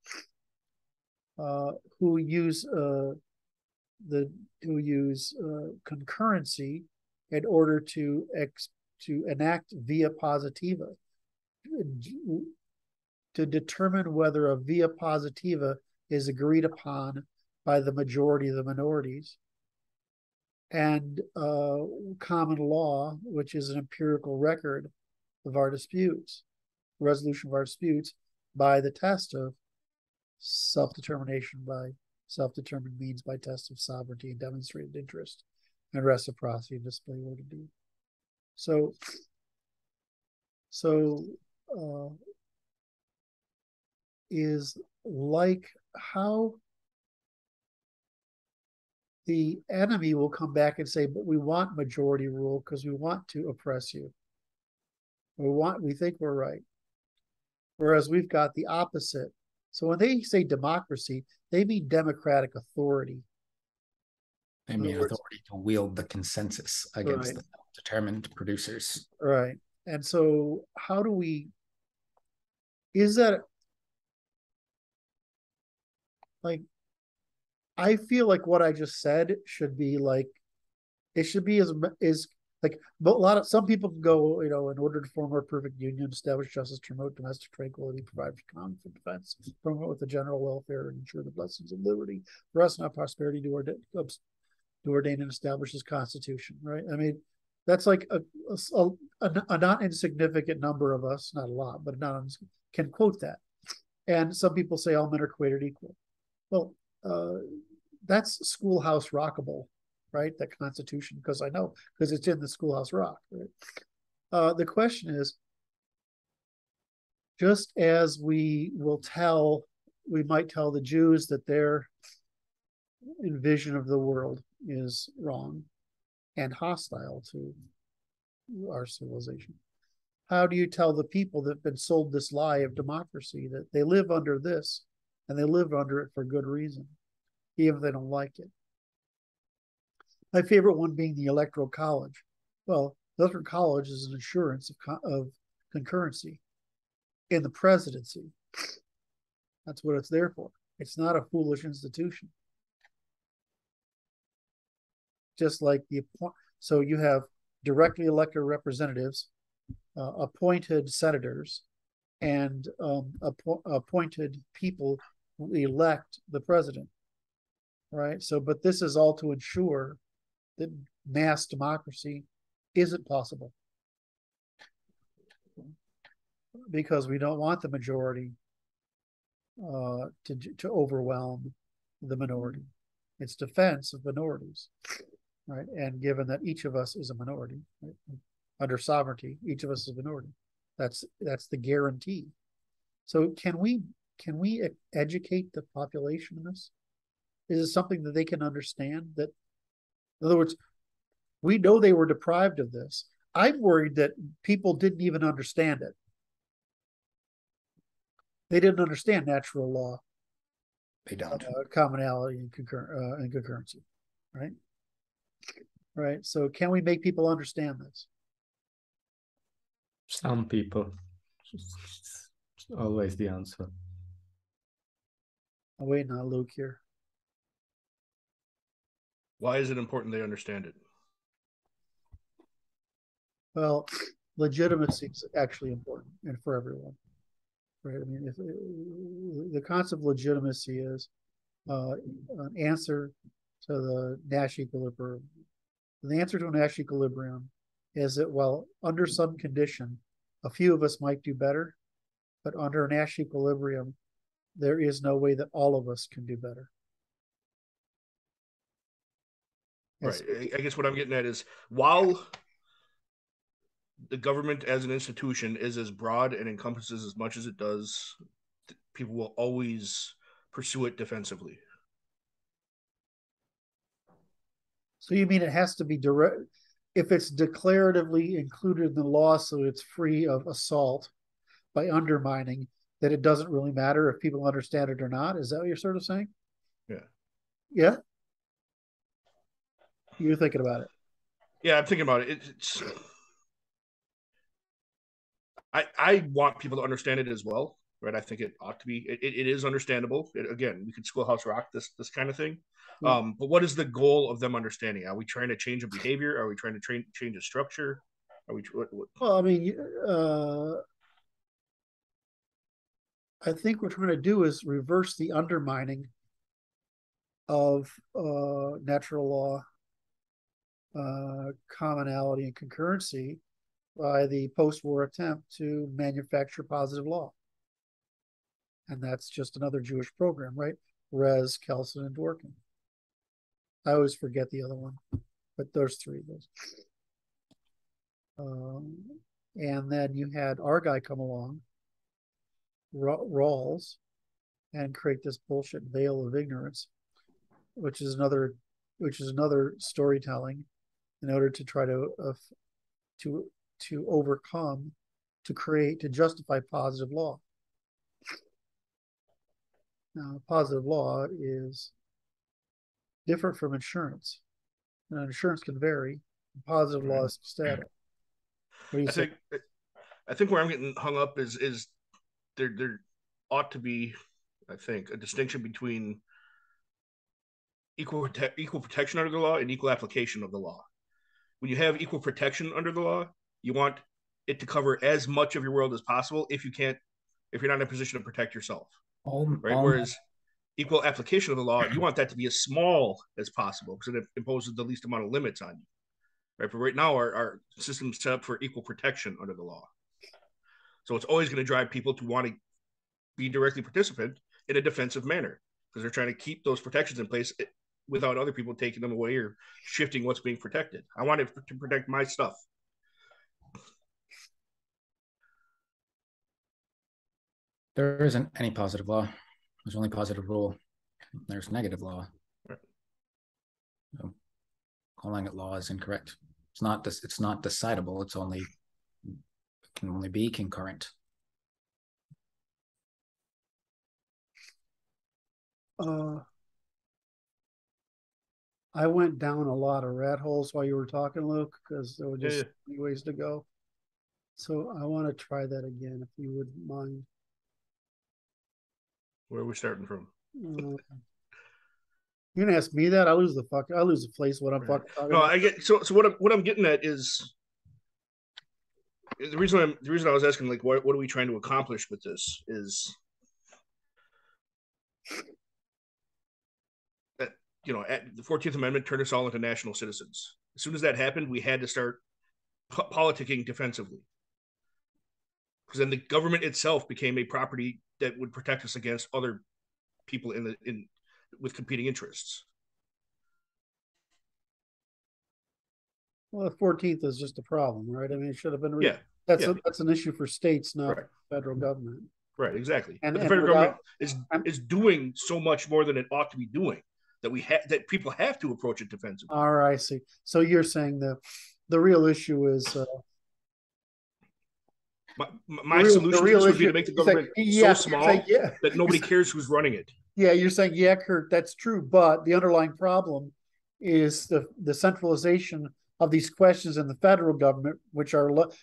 who use concurrency in order to enact via positiva, to determine whether a via positiva is agreed upon by the majority of the minorities, and common law, which is an empirical record of our disputes, resolution of our disputes by the test of self-determination by self-determined means by test of sovereignty and demonstrated interest and reciprocity and display validity. So is like how the enemy will come back and say, but we want majority rule because we want to oppress you. We think we're right. Whereas we've got the opposite. So when they say democracy, they mean democratic authority. They mean authority to wield the consensus against the self-determined producers. Right. And so how do we, is that, like, I feel like what I just said should be like, it should be is like, but some people can go, in order to form a perfect union, establish justice, promote domestic tranquility, provide for common defense, promote the general welfare, and ensure the blessings of liberty, for us not prosperity, to ordain and establish his constitution, right? I mean, that's like a not insignificant number of us, not a lot, but can quote that. And some people say all men are created equal. Well, that's Schoolhouse Rockable, right? That Constitution, because I know, because it's in the Schoolhouse Rock, right? The question is, just as we might tell the Jews that their vision of the world is wrong and hostile to our civilization. How do you tell the people that have been sold this lie of democracy that they live under this and they live under it for good reason, even if they don't like it? My favorite one being the Electoral College. Well, the Electoral College is an assurance of concurrency in the presidency. That's what it's there for. It's not a foolish institution. Just like so you have directly elected representatives, appointed senators, and appointed people who elect the president, right? So, but this is all to ensure that mass democracy isn't possible, because we don't want the majority to overwhelm the minority. It's defense of minorities, right? And given that each of us is a minority, right? Under sovereignty, each of us is a minority. That's the guarantee. So can we educate the population in this? Is it something that they can understand? That, in other words, we know they were deprived of this. I'm worried that people didn't even understand it. They didn't understand natural law. They don't. Commonality and concurrency, right? Right. So can we make people understand this? Some people. It's always the answer. I'm waiting on Luke here. Why is it important they understand it? Well, legitimacy is actually important, and for everyone, right? I mean, if the concept of legitimacy is an answer to the Nash equilibrium. The answer to a Nash equilibrium is that, well, under some condition, a few of us might do better, but under a Nash equilibrium, there is no way that all of us can do better. Right. I guess what I'm getting at is, while the government as an institution is as broad and encompasses as much as it does, people will always pursue it defensively. So you mean it has to be direct? If it's declaratively included in the law so it's free of assault by undermining, that it doesn't really matter if people understand it or not? Is that what you're sort of saying? Yeah. Yeah? You're thinking about it. Yeah, I'm thinking about it. I want people to understand it as well, right? I think it ought to be. It is understandable. Again, we could Schoolhouse Rock this kind of thing. But what is the goal of them understanding? Are we trying to change a behavior? Are we trying to change a structure? Are we? What? Well, I mean, I think what we're trying to do is reverse the undermining of natural law, commonality, and concurrency by the post-war attempt to manufacture positive law. And that's just another Jewish program, right? Rez, Kelson, and Dworkin. I always forget the other one, but there's three of those. And then you had our guy come along, Rawls, and create this bullshit veil of ignorance, which is another storytelling in order to try to overcome, to justify positive law. Now, positive law is different from insurance. Now, insurance can vary. Positive law is static. What do you say? I think where I'm getting hung up is there ought to be, I think, a distinction between equal protection under the law and equal application of the law. When you have equal protection under the law, you want it to cover as much of your world as possible if you're not in a position to protect yourself. Right. Whereas equal application of the law, you want that to be as small as possible because it imposes the least amount of limits on you. Right. But right now, our system's set up for equal protection under the law. So it's always going to drive people to want to be directly participant in a defensive manner because they're trying to keep those protections in place without other people taking them away or shifting what's being protected. I want it to protect my stuff. There isn't any positive law. There's only positive rule. There's negative law. Right. So calling it law is incorrect. It's not decidable. It can only be concurrent. I went down a lot of rat holes while you were talking, Luke, because there were just so many ways to go. So I want to try that again, if you wouldn't mind. Where are we starting from? You're gonna ask me that? I lose the place what I'm fucking talking about. I get so what I'm getting at is the reason I was asking, like, what are we trying to accomplish with this is that, at the 14th Amendment turned us all into national citizens. As soon as that happened, we had to start politicking defensively, because then the government itself became a property that would protect us against other people with competing interests. Well, the 14th is just a problem, right? I mean, it should have been. That's an issue for states, not federal government. Right, exactly. And the federal government is doing so much more than it ought to be doing that people have to approach it defensively. All right, I see. So you're saying the real issue is my solution to this would be to make the government so small that nobody cares who's running it. Yeah, you're saying, yeah, Kurt, that's true. But the underlying problem is the centralization of these questions in the federal government, which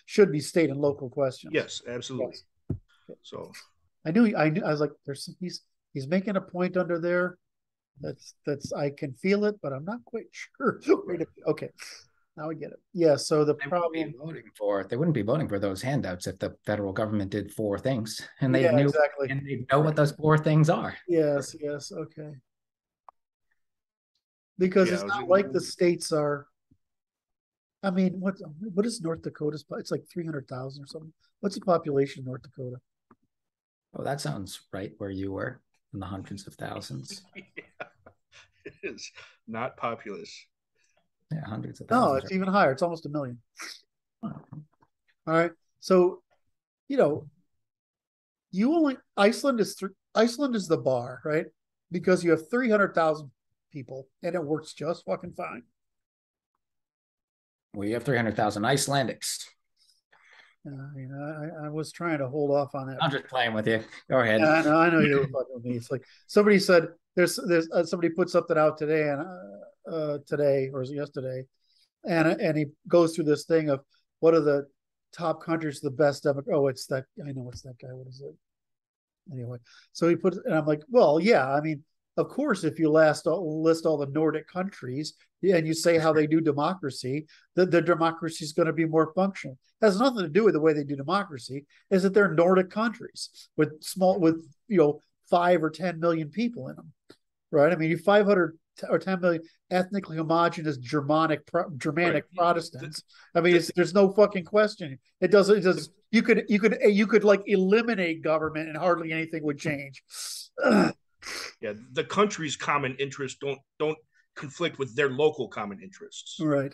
should be state and local questions. Yes, absolutely. Yes. Okay. So I knew. I was like, he's making a point under there. That's I can feel it, but I'm not quite sure. Okay. Now I get it. Yeah. So they wouldn't be voting for those handouts if the federal government did 4 things, and they knew exactly, and they know what those 4 things are. Yes. Okay. Because it's not like the states are. I mean, what is North Dakota's? It's like 300,000 or something. What's the population of North Dakota? Oh, that sounds right where you were, in the hundreds of thousands. Yeah, it is not populous. Yeah, hundreds of thousands. No, it's even higher. It's almost 1 million. All right. So, Iceland is the bar, right? Because you have 300,000 people and it works just fucking fine. We have 300,000 Icelandics. I was trying to hold off on that. I'm just playing with you. Go ahead. Yeah, I know you were fucking with me. It's like somebody said there's somebody put something out today and today or yesterday, and he goes through this thing of what are the top countries, the best it's that, I know it's that guy. What is it? Anyway, so he put, and I'm like, well, yeah, I mean, of course, if you list all the Nordic countries and you say how they do democracy, the democracy is going to be more functional. It has nothing to do with the way they do democracy. Is that they're Nordic countries with 5 or 10 million people in them, right? I mean, you 500 or 10 million ethnically homogenous Germanic Protestants. I mean, there's no fucking question. It doesn't. You could like eliminate government and hardly anything would change. Yeah, the country's common interests don't conflict with their local common interests. Right.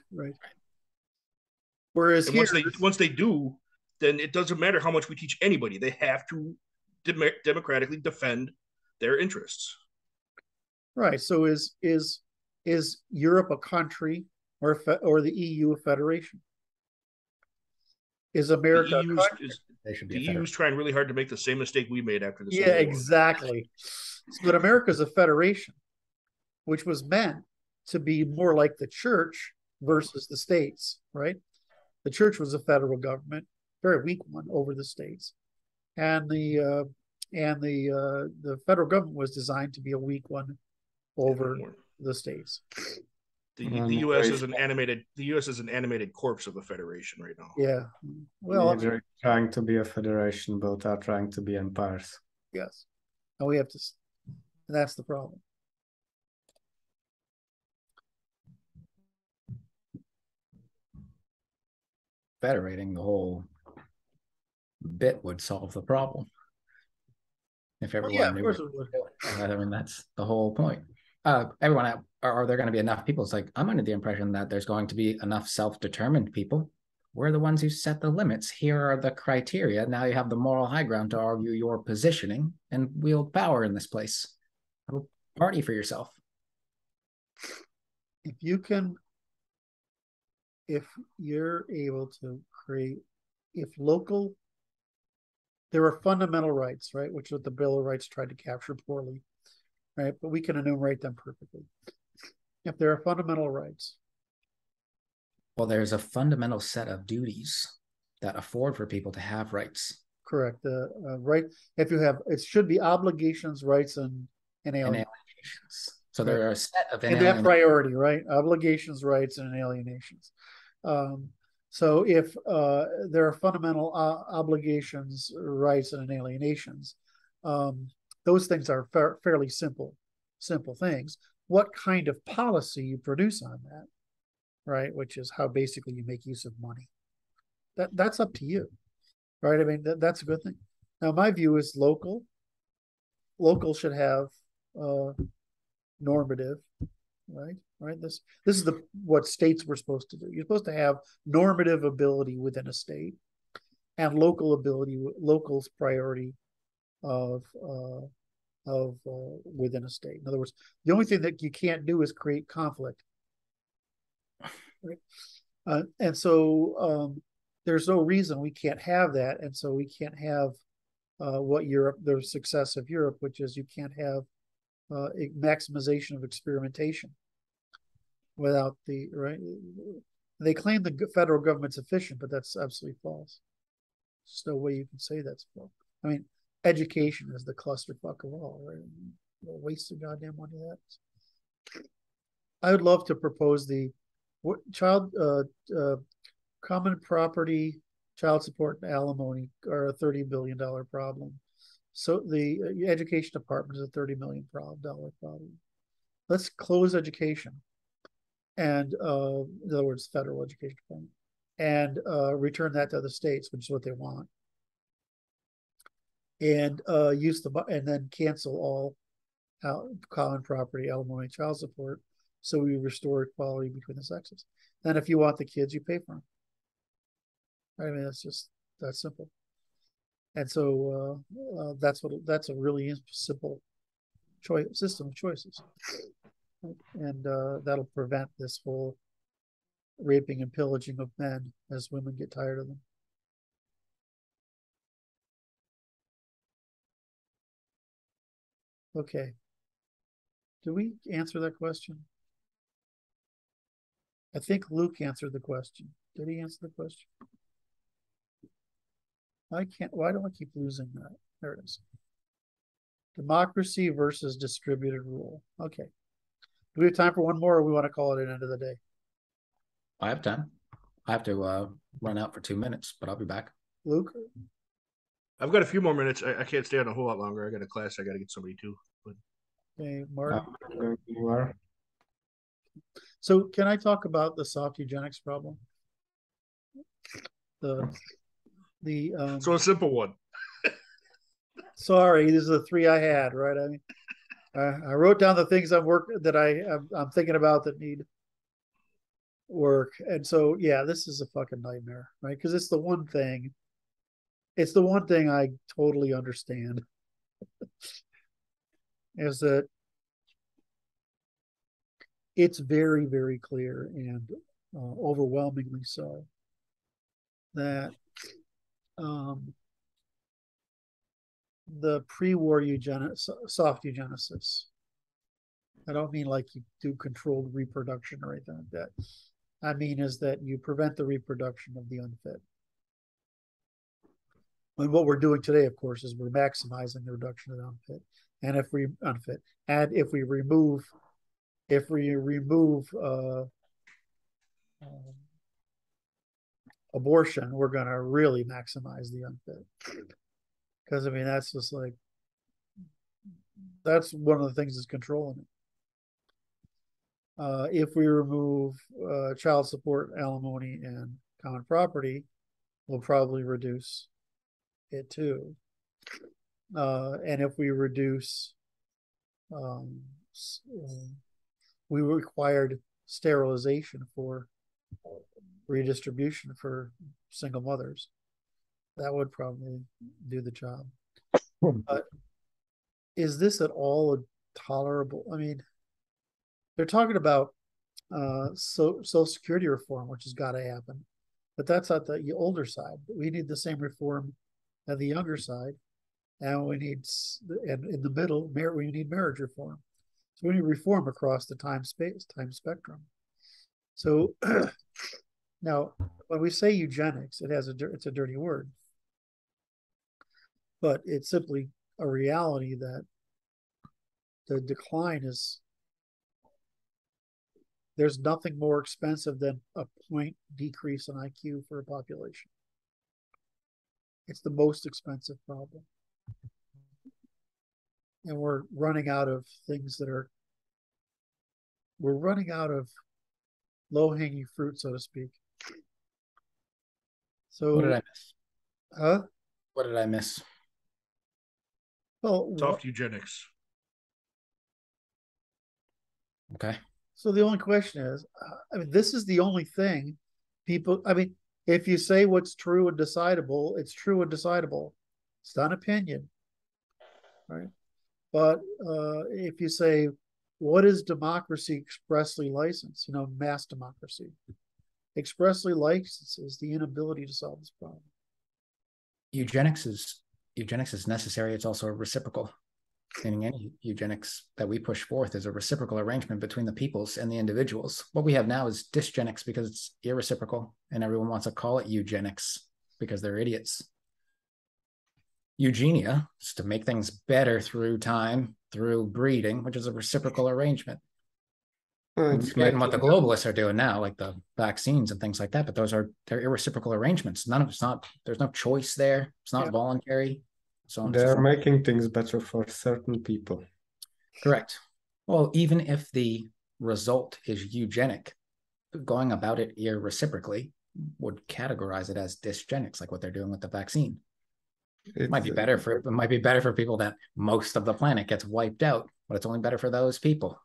Whereas once they do, then it doesn't matter how much we teach anybody. They have to democratically defend their interests. Right. So is Europe a country or the EU a federation? Is America the EU is trying really hard to make the same mistake we made after the Civil War. Exactly. But America's a federation, which was meant to be more like the church versus the states, right? The church was a federal government, very weak one over the states, and the federal government was designed to be a weak one over the states. The U.S. is an animated corpse of a federation right now. Yeah. Well, they're trying to be a federation, both are trying to be empires. Yes. And we have to. That's the problem. Federating the whole bit would solve the problem. If everyone knew it would. I mean, that's the whole point. everyone, are there going to be enough people? It's like, I'm under the impression that there's going to be enough self-determined people. We're the ones who set the limits. Here are the criteria. Now you have the moral high ground to argue your positioning and wield power in this place. Have a party for yourself. If you're able to create, there are fundamental rights, right, which is what the Bill of Rights tried to capture poorly, right? But we can enumerate them perfectly. If there are fundamental rights. Well, there's a fundamental set of duties that afford for people to have rights. Correct. Right. If you have, it should be obligations, rights, and alienations. So there are a set of in that priority, right? Obligations, rights, and alienations. So if there are fundamental obligations, rights, and alienations, those things are fairly simple things. What kind of policy you produce on that, right? Which is how basically you make use of money. That's up to you, right? I mean, that's a good thing. Now, my view is local should have normative, right? This is what states were supposed to do. You're supposed to have normative ability within a state, and local's priority of within a state. In other words, the only thing that you can't do is create conflict, right? And so there's no reason we can't have that, and so we can't have the success of Europe, which is you can't have a maximization of experimentation without the right. They claim the federal government's efficient, but that's absolutely false. There's no way you can say that's false. I mean, education is the clusterfuck of all, right? Waste of goddamn money that is. I would love to propose the child common property, child support, and alimony are a $30 billion problem. So the education department is a $30 million problem. Let's close education, and in other words, federal education department, and return that to the states, which is what they want, and and then cancel all common property, alimony, child support, so we restore equality between the sexes. Then, if you want the kids, you pay for them. I mean, it's just that simple. And so that's a really simple system of choices, and that'll prevent this whole raping and pillaging of men as women get tired of them. Okay. Did we answer that question? I think Luke answered the question. Did he answer the question? I can't. Why do I keep losing that? There it is. Democracy versus distributed rule. Okay. Do we have time for one more, or we want to call it an end of the day? I have time. I have to run out for 2 minutes, but I'll be back. Luke? I've got a few more minutes. I can't stay on a whole lot longer. I got a class I got to get somebody to. But... Okay, Marty? You are. So can I talk about the soft eugenics problem? So a simple one. Sorry, these are the three I had, right? I mean, I wrote down the things I'm thinking about that need work, and so yeah, this is a fucking nightmare, right? Because it's the one thing I totally understand is that it's very, very clear, and overwhelmingly so, that the pre-war soft eugenicists, I don't mean like you do controlled reproduction or anything like that. I mean is that you prevent the reproduction of the unfit. And what we're doing today, of course, is we're maximizing the reduction of the unfit. And if we remove abortion, we're going to really maximize the unfit. Because I mean, that's just like, that's one of the things that's controlling it. If we remove child support, alimony, and common property, we'll probably reduce it too. And if we reduce we required sterilization for redistribution for single mothers. That would probably do the job. But is this at all tolerable? I mean, they're talking about Social Security reform, which has got to happen, but that's at the older side. We need the same reform at the younger side, and we need, and in the middle, we need marriage reform. So we need reform across the time spectrum. So now, when we say eugenics, it's a dirty word, but it's simply a reality that the decline is, there's nothing more expensive than a point decrease in IQ for a population. It's the most expensive problem. And we're running out of things that are, we're running out of low-hanging fruit, so to speak. So what did I miss? Huh? What did I miss? Well, soft eugenics. Okay. So the only question is, I mean, this is the only thing people, I mean, if you say what's true and decidable, it's true and decidable. It's not opinion, right? But if you say, what is democracy expressly licensed? You know, mass democracy. Expressly licenses the inability to solve this problem. Eugenics is necessary. It's also reciprocal. Meaning any eugenics that we push forth is a reciprocal arrangement between the peoples and the individuals. What we have now is dysgenics because it's irreciprocal, and everyone wants to call it eugenics because they're idiots. Eugenia is to make things better through time, through breeding, which is a reciprocal arrangement. It's what the globalists are doing now, like the vaccines and things like that, but they're irreciprocal arrangements. There's no choice there. It's not voluntary. So they're making things better for certain people. Correct. Well, even if the result is eugenic, going about it irreciprocally would categorize it as dysgenics, like what they're doing with the vaccine. It might be better for people that most of the planet gets wiped out, but it's only better for those people.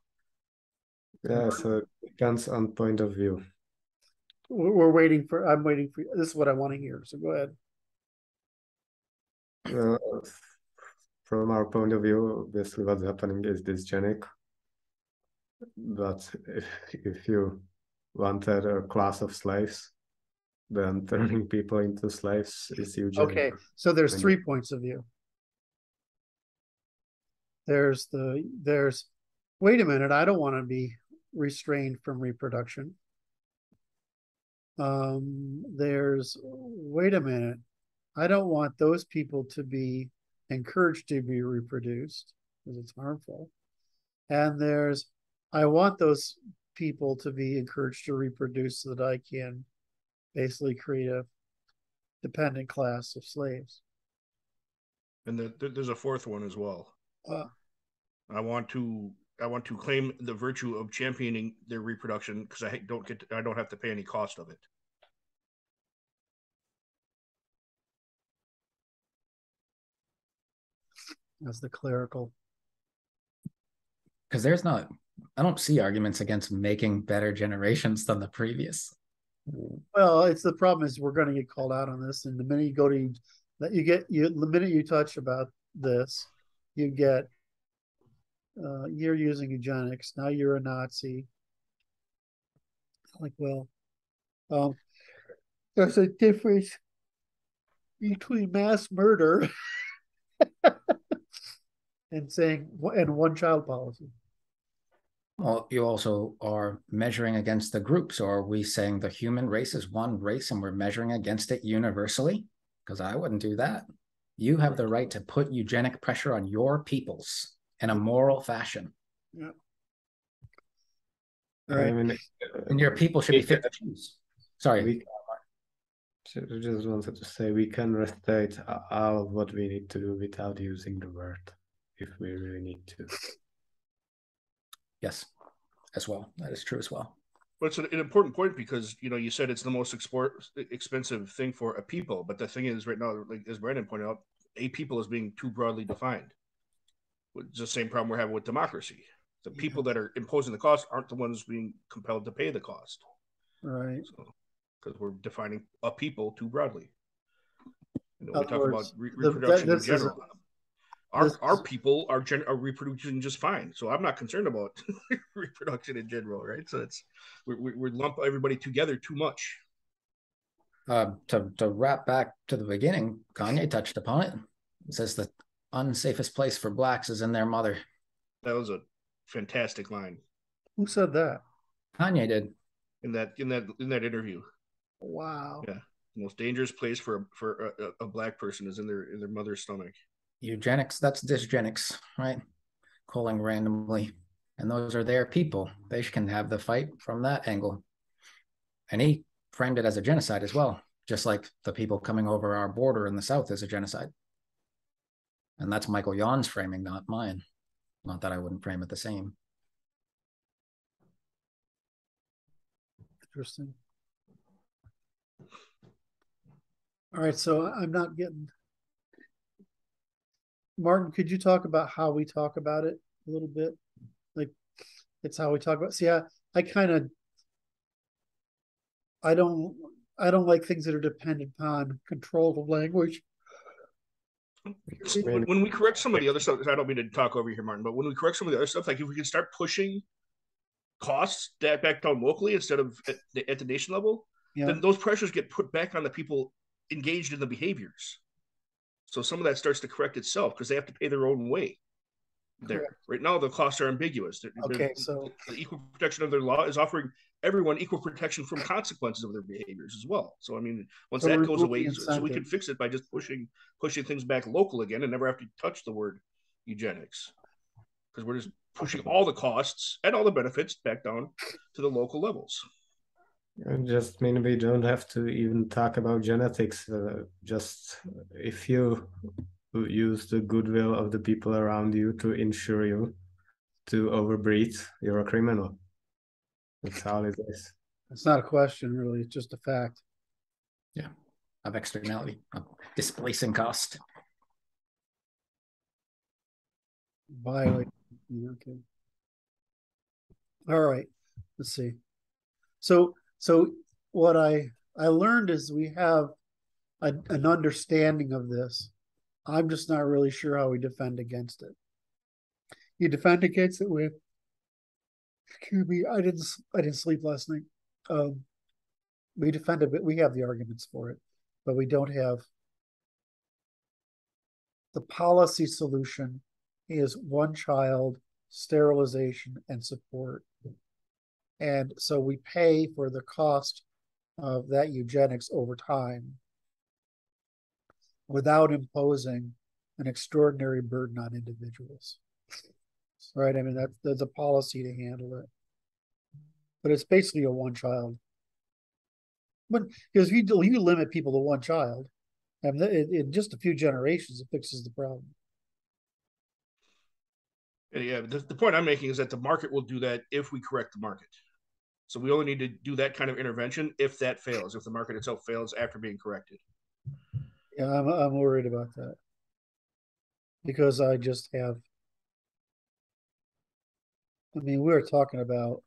Yeah, so it depends on point of view. I'm waiting for, this is what I want to hear. So go ahead. From our point of view, obviously what's happening is dysgenic. But if you wanted a class of slaves, then turning people into slaves is eugenic. Okay, so there's 3 points of view. There's wait a minute, I don't want to be restrained from reproduction. There's, wait a minute, I don't want those people to be encouraged to be reproduced because it's harmful. And there's, I want those people to be encouraged to reproduce so that I can basically create a dependent class of slaves. And there's a fourth one as well. I want to claim the virtue of championing their reproduction because I don't have to pay any cost of it. As the clerical. Because I don't see arguments against making better generations than the previous. Well, it's the problem is we're going to get called out on this, and the minute you go to the minute you touch about this, you get you're using eugenics, now you're a Nazi. Like, well, there's a difference between mass murder and saying and one child policy. Well, you also are measuring against the group. So are we saying the human race is one race and we're measuring against it universally? Because I wouldn't do that. You have the right to put eugenic pressure on your peoples in a moral fashion. Yeah. All right. I mean, and your people should be fit to choose. Sorry. I just wanted to say we can restate all of what we need to do without using the word if we really need to. Yes, as well. That is true as well. But it's an important point because, you said it's the most expensive thing for a people. But the thing is right now, like as Brandon pointed out, a people is being too broadly defined. It's the same problem we're having with democracy. The people that are imposing the cost aren't the ones being compelled to pay the cost. Right. So, because we're defining a people too broadly. We talk words, about reproduction in general. Our people are reproducing just fine, so I'm not concerned about reproduction in general, right? So we lump everybody together too much. To wrap back to the beginning, Kanye touched upon it. It says the unsafest place for blacks is in their mother. That was a fantastic line. Who said that? Kanye did. In that interview. Wow. Yeah. The most dangerous place for a black person is in their mother's stomach. Eugenics, that's dysgenics, right? Calling randomly. And those are their people. They can have the fight from that angle. And he framed it as a genocide as well, just like the people coming over our border in the South is a genocide. And that's Michael Yawn's framing, not mine. Not that I wouldn't frame it the same. Interesting. All right, so I'm not getting... Martin, could you talk about how we talk about it a little bit? Like, it's how we talk about... See, I kind of... I don't like things that are dependent upon control of language. When we correct some of the other stuff, I don't mean to talk over here, Martin, but when we correct some of the other stuff, like if we can start pushing costs back down locally instead of at the nation level, then those pressures get put back on the people engaged in the behaviors. So some of that starts to correct itself because they have to pay their own way. There, right now, the costs are ambiguous. So the equal protection of their law is offering everyone equal protection from consequences of their behaviors as well. So I mean, once that goes away, so we can fix it by just pushing things back local again and never have to touch the word eugenics, because we're just pushing all the costs and all the benefits back down to the local levels. I just mean we don't have to even talk about genetics. Just if you use the goodwill of the people around you to insure you to overbreed, you're a criminal. That's how it is. It's not a question, really. It's just a fact. Yeah, of externality, of displacing cost. Violate. Okay. All right. Let's see. So what I learned is we have an understanding of this. I'm just not really sure how we defend against it. You defend against it with, excuse me, I didn't sleep last night. We defend it, we have the arguments for it, but we don't have the policy solution is one child, sterilization, and support. And so we pay for the cost of that eugenics over time without imposing an extraordinary burden on individuals. Right? I mean, there's a policy to handle it. But it's basically a one child. But because if you limit people to one child, and in just a few generations, it fixes the problem. Yeah, the point I'm making is that the market will do that if we correct the market. So we only need to do that kind of intervention if that fails, if the market itself fails after being corrected. Yeah, I'm worried about that. Because I just have, I mean, we're talking about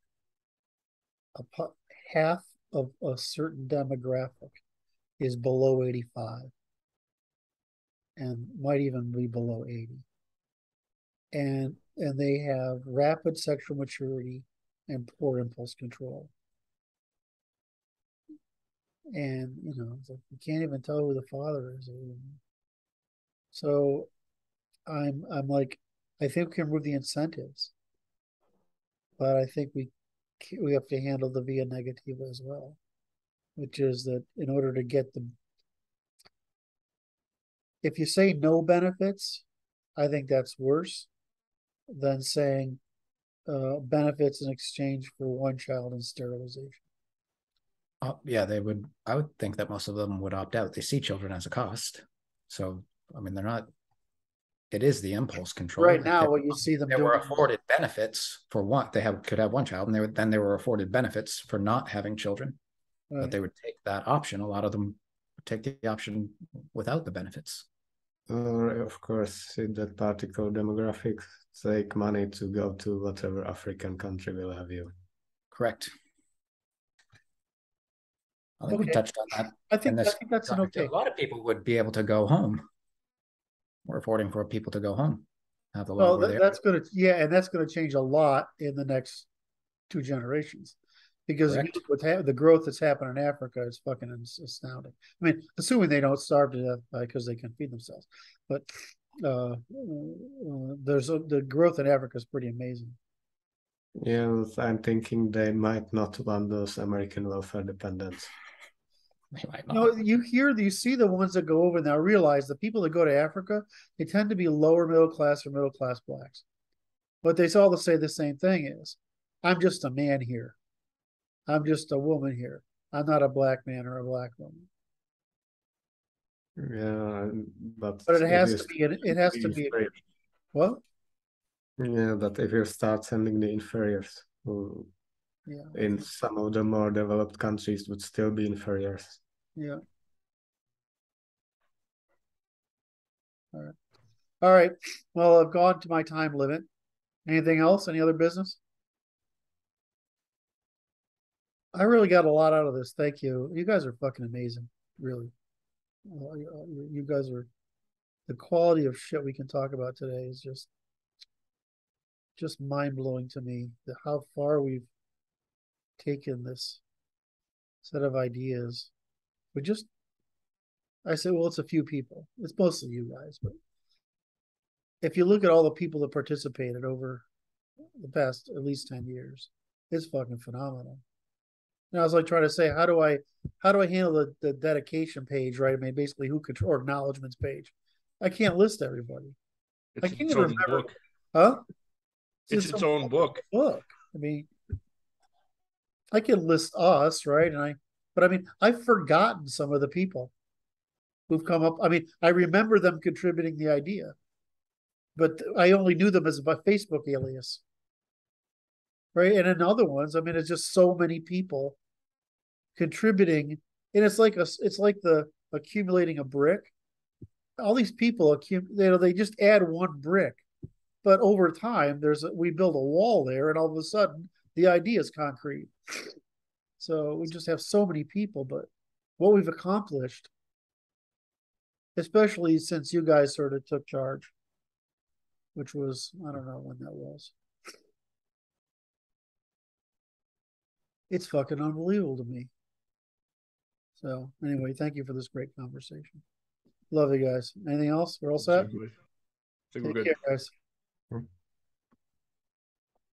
half of a certain demographic is below 85 and might even be below 80. And they have rapid sexual maturity and poor impulse control. And, you know, you can't even tell who the father is. So I'm like, I think we can remove the incentives, but I think we have to handle the via negativa as well, which is that in order to get them, if you say no benefits, I think that's worse than saying benefits in exchange for one child and sterilization. Yeah, they would. I would think that most of them would opt out. They see children as a cost. So, I mean, they're not. It is the impulse control. Right now, what you see them they doing. were afforded benefits for one. They could have one child, and they were afforded benefits for not having children. Right. But they would take that option. A lot of them would take the option without the benefits. Or, of course, in that particle demographic, take money to go to whatever African country will have you. Correct. I think we touched on that. I think that's an okay. A lot of people would be able to go home. We're affording for people to go home. Have the well, that's going to, yeah, and that's going to change a lot in the next 2 generations. Because the growth that's happened in Africa is fucking astounding. I mean, assuming they don't starve to death because they can feed themselves, but the growth in Africa is pretty amazing. Yeah, I'm thinking they might not want those American welfare dependents. They might not. No, you see the ones that go over and now realize the people that go to Africa, they tend to be lower middle class or middle class blacks. But they all say the same thing is, I'm just a man here. I'm just a woman here. I'm not a black man or a black woman. Yeah, but it has to be. It has to be. What? Yeah, but if you start sending the inferiors, who in some of the more developed countries would still be inferiors. Yeah. All right. All right. Well, I've gone to my time limit. Anything else? Any other business? I really got a lot out of this. Thank you. You guys are fucking amazing. Really. You guys are, the quality of shit we can talk about today is just mind-blowing to me. How far we've taken this set of ideas. I say, well, it's a few people. It's mostly you guys, but if you look at all the people that participated over the past at least 10 years, it's fucking phenomenal. And I was like trying to say, how do I handle the dedication page, right? I mean, basically who control, or acknowledgements page. I can't list everybody. I can't even remember. Book. Huh? It's its own book. I mean, I can list us, right? But I mean, I've forgotten some of the people who've come up. I mean, I remember them contributing the idea, but I only knew them as a Facebook alias. Right. And in other ones, I mean, it's just so many people contributing. And it's like the accumulating a brick. All these people they just add one brick. But over time, we build a wall there, and all of a sudden the idea is concrete. So we just have so many people, but what we've accomplished, especially since you guys sort of took charge, which was, I don't know when that was. It's fucking unbelievable to me. So anyway, thank you for this great conversation. Love you guys. Anything else? We're all set? I think we're good. Take care, guys.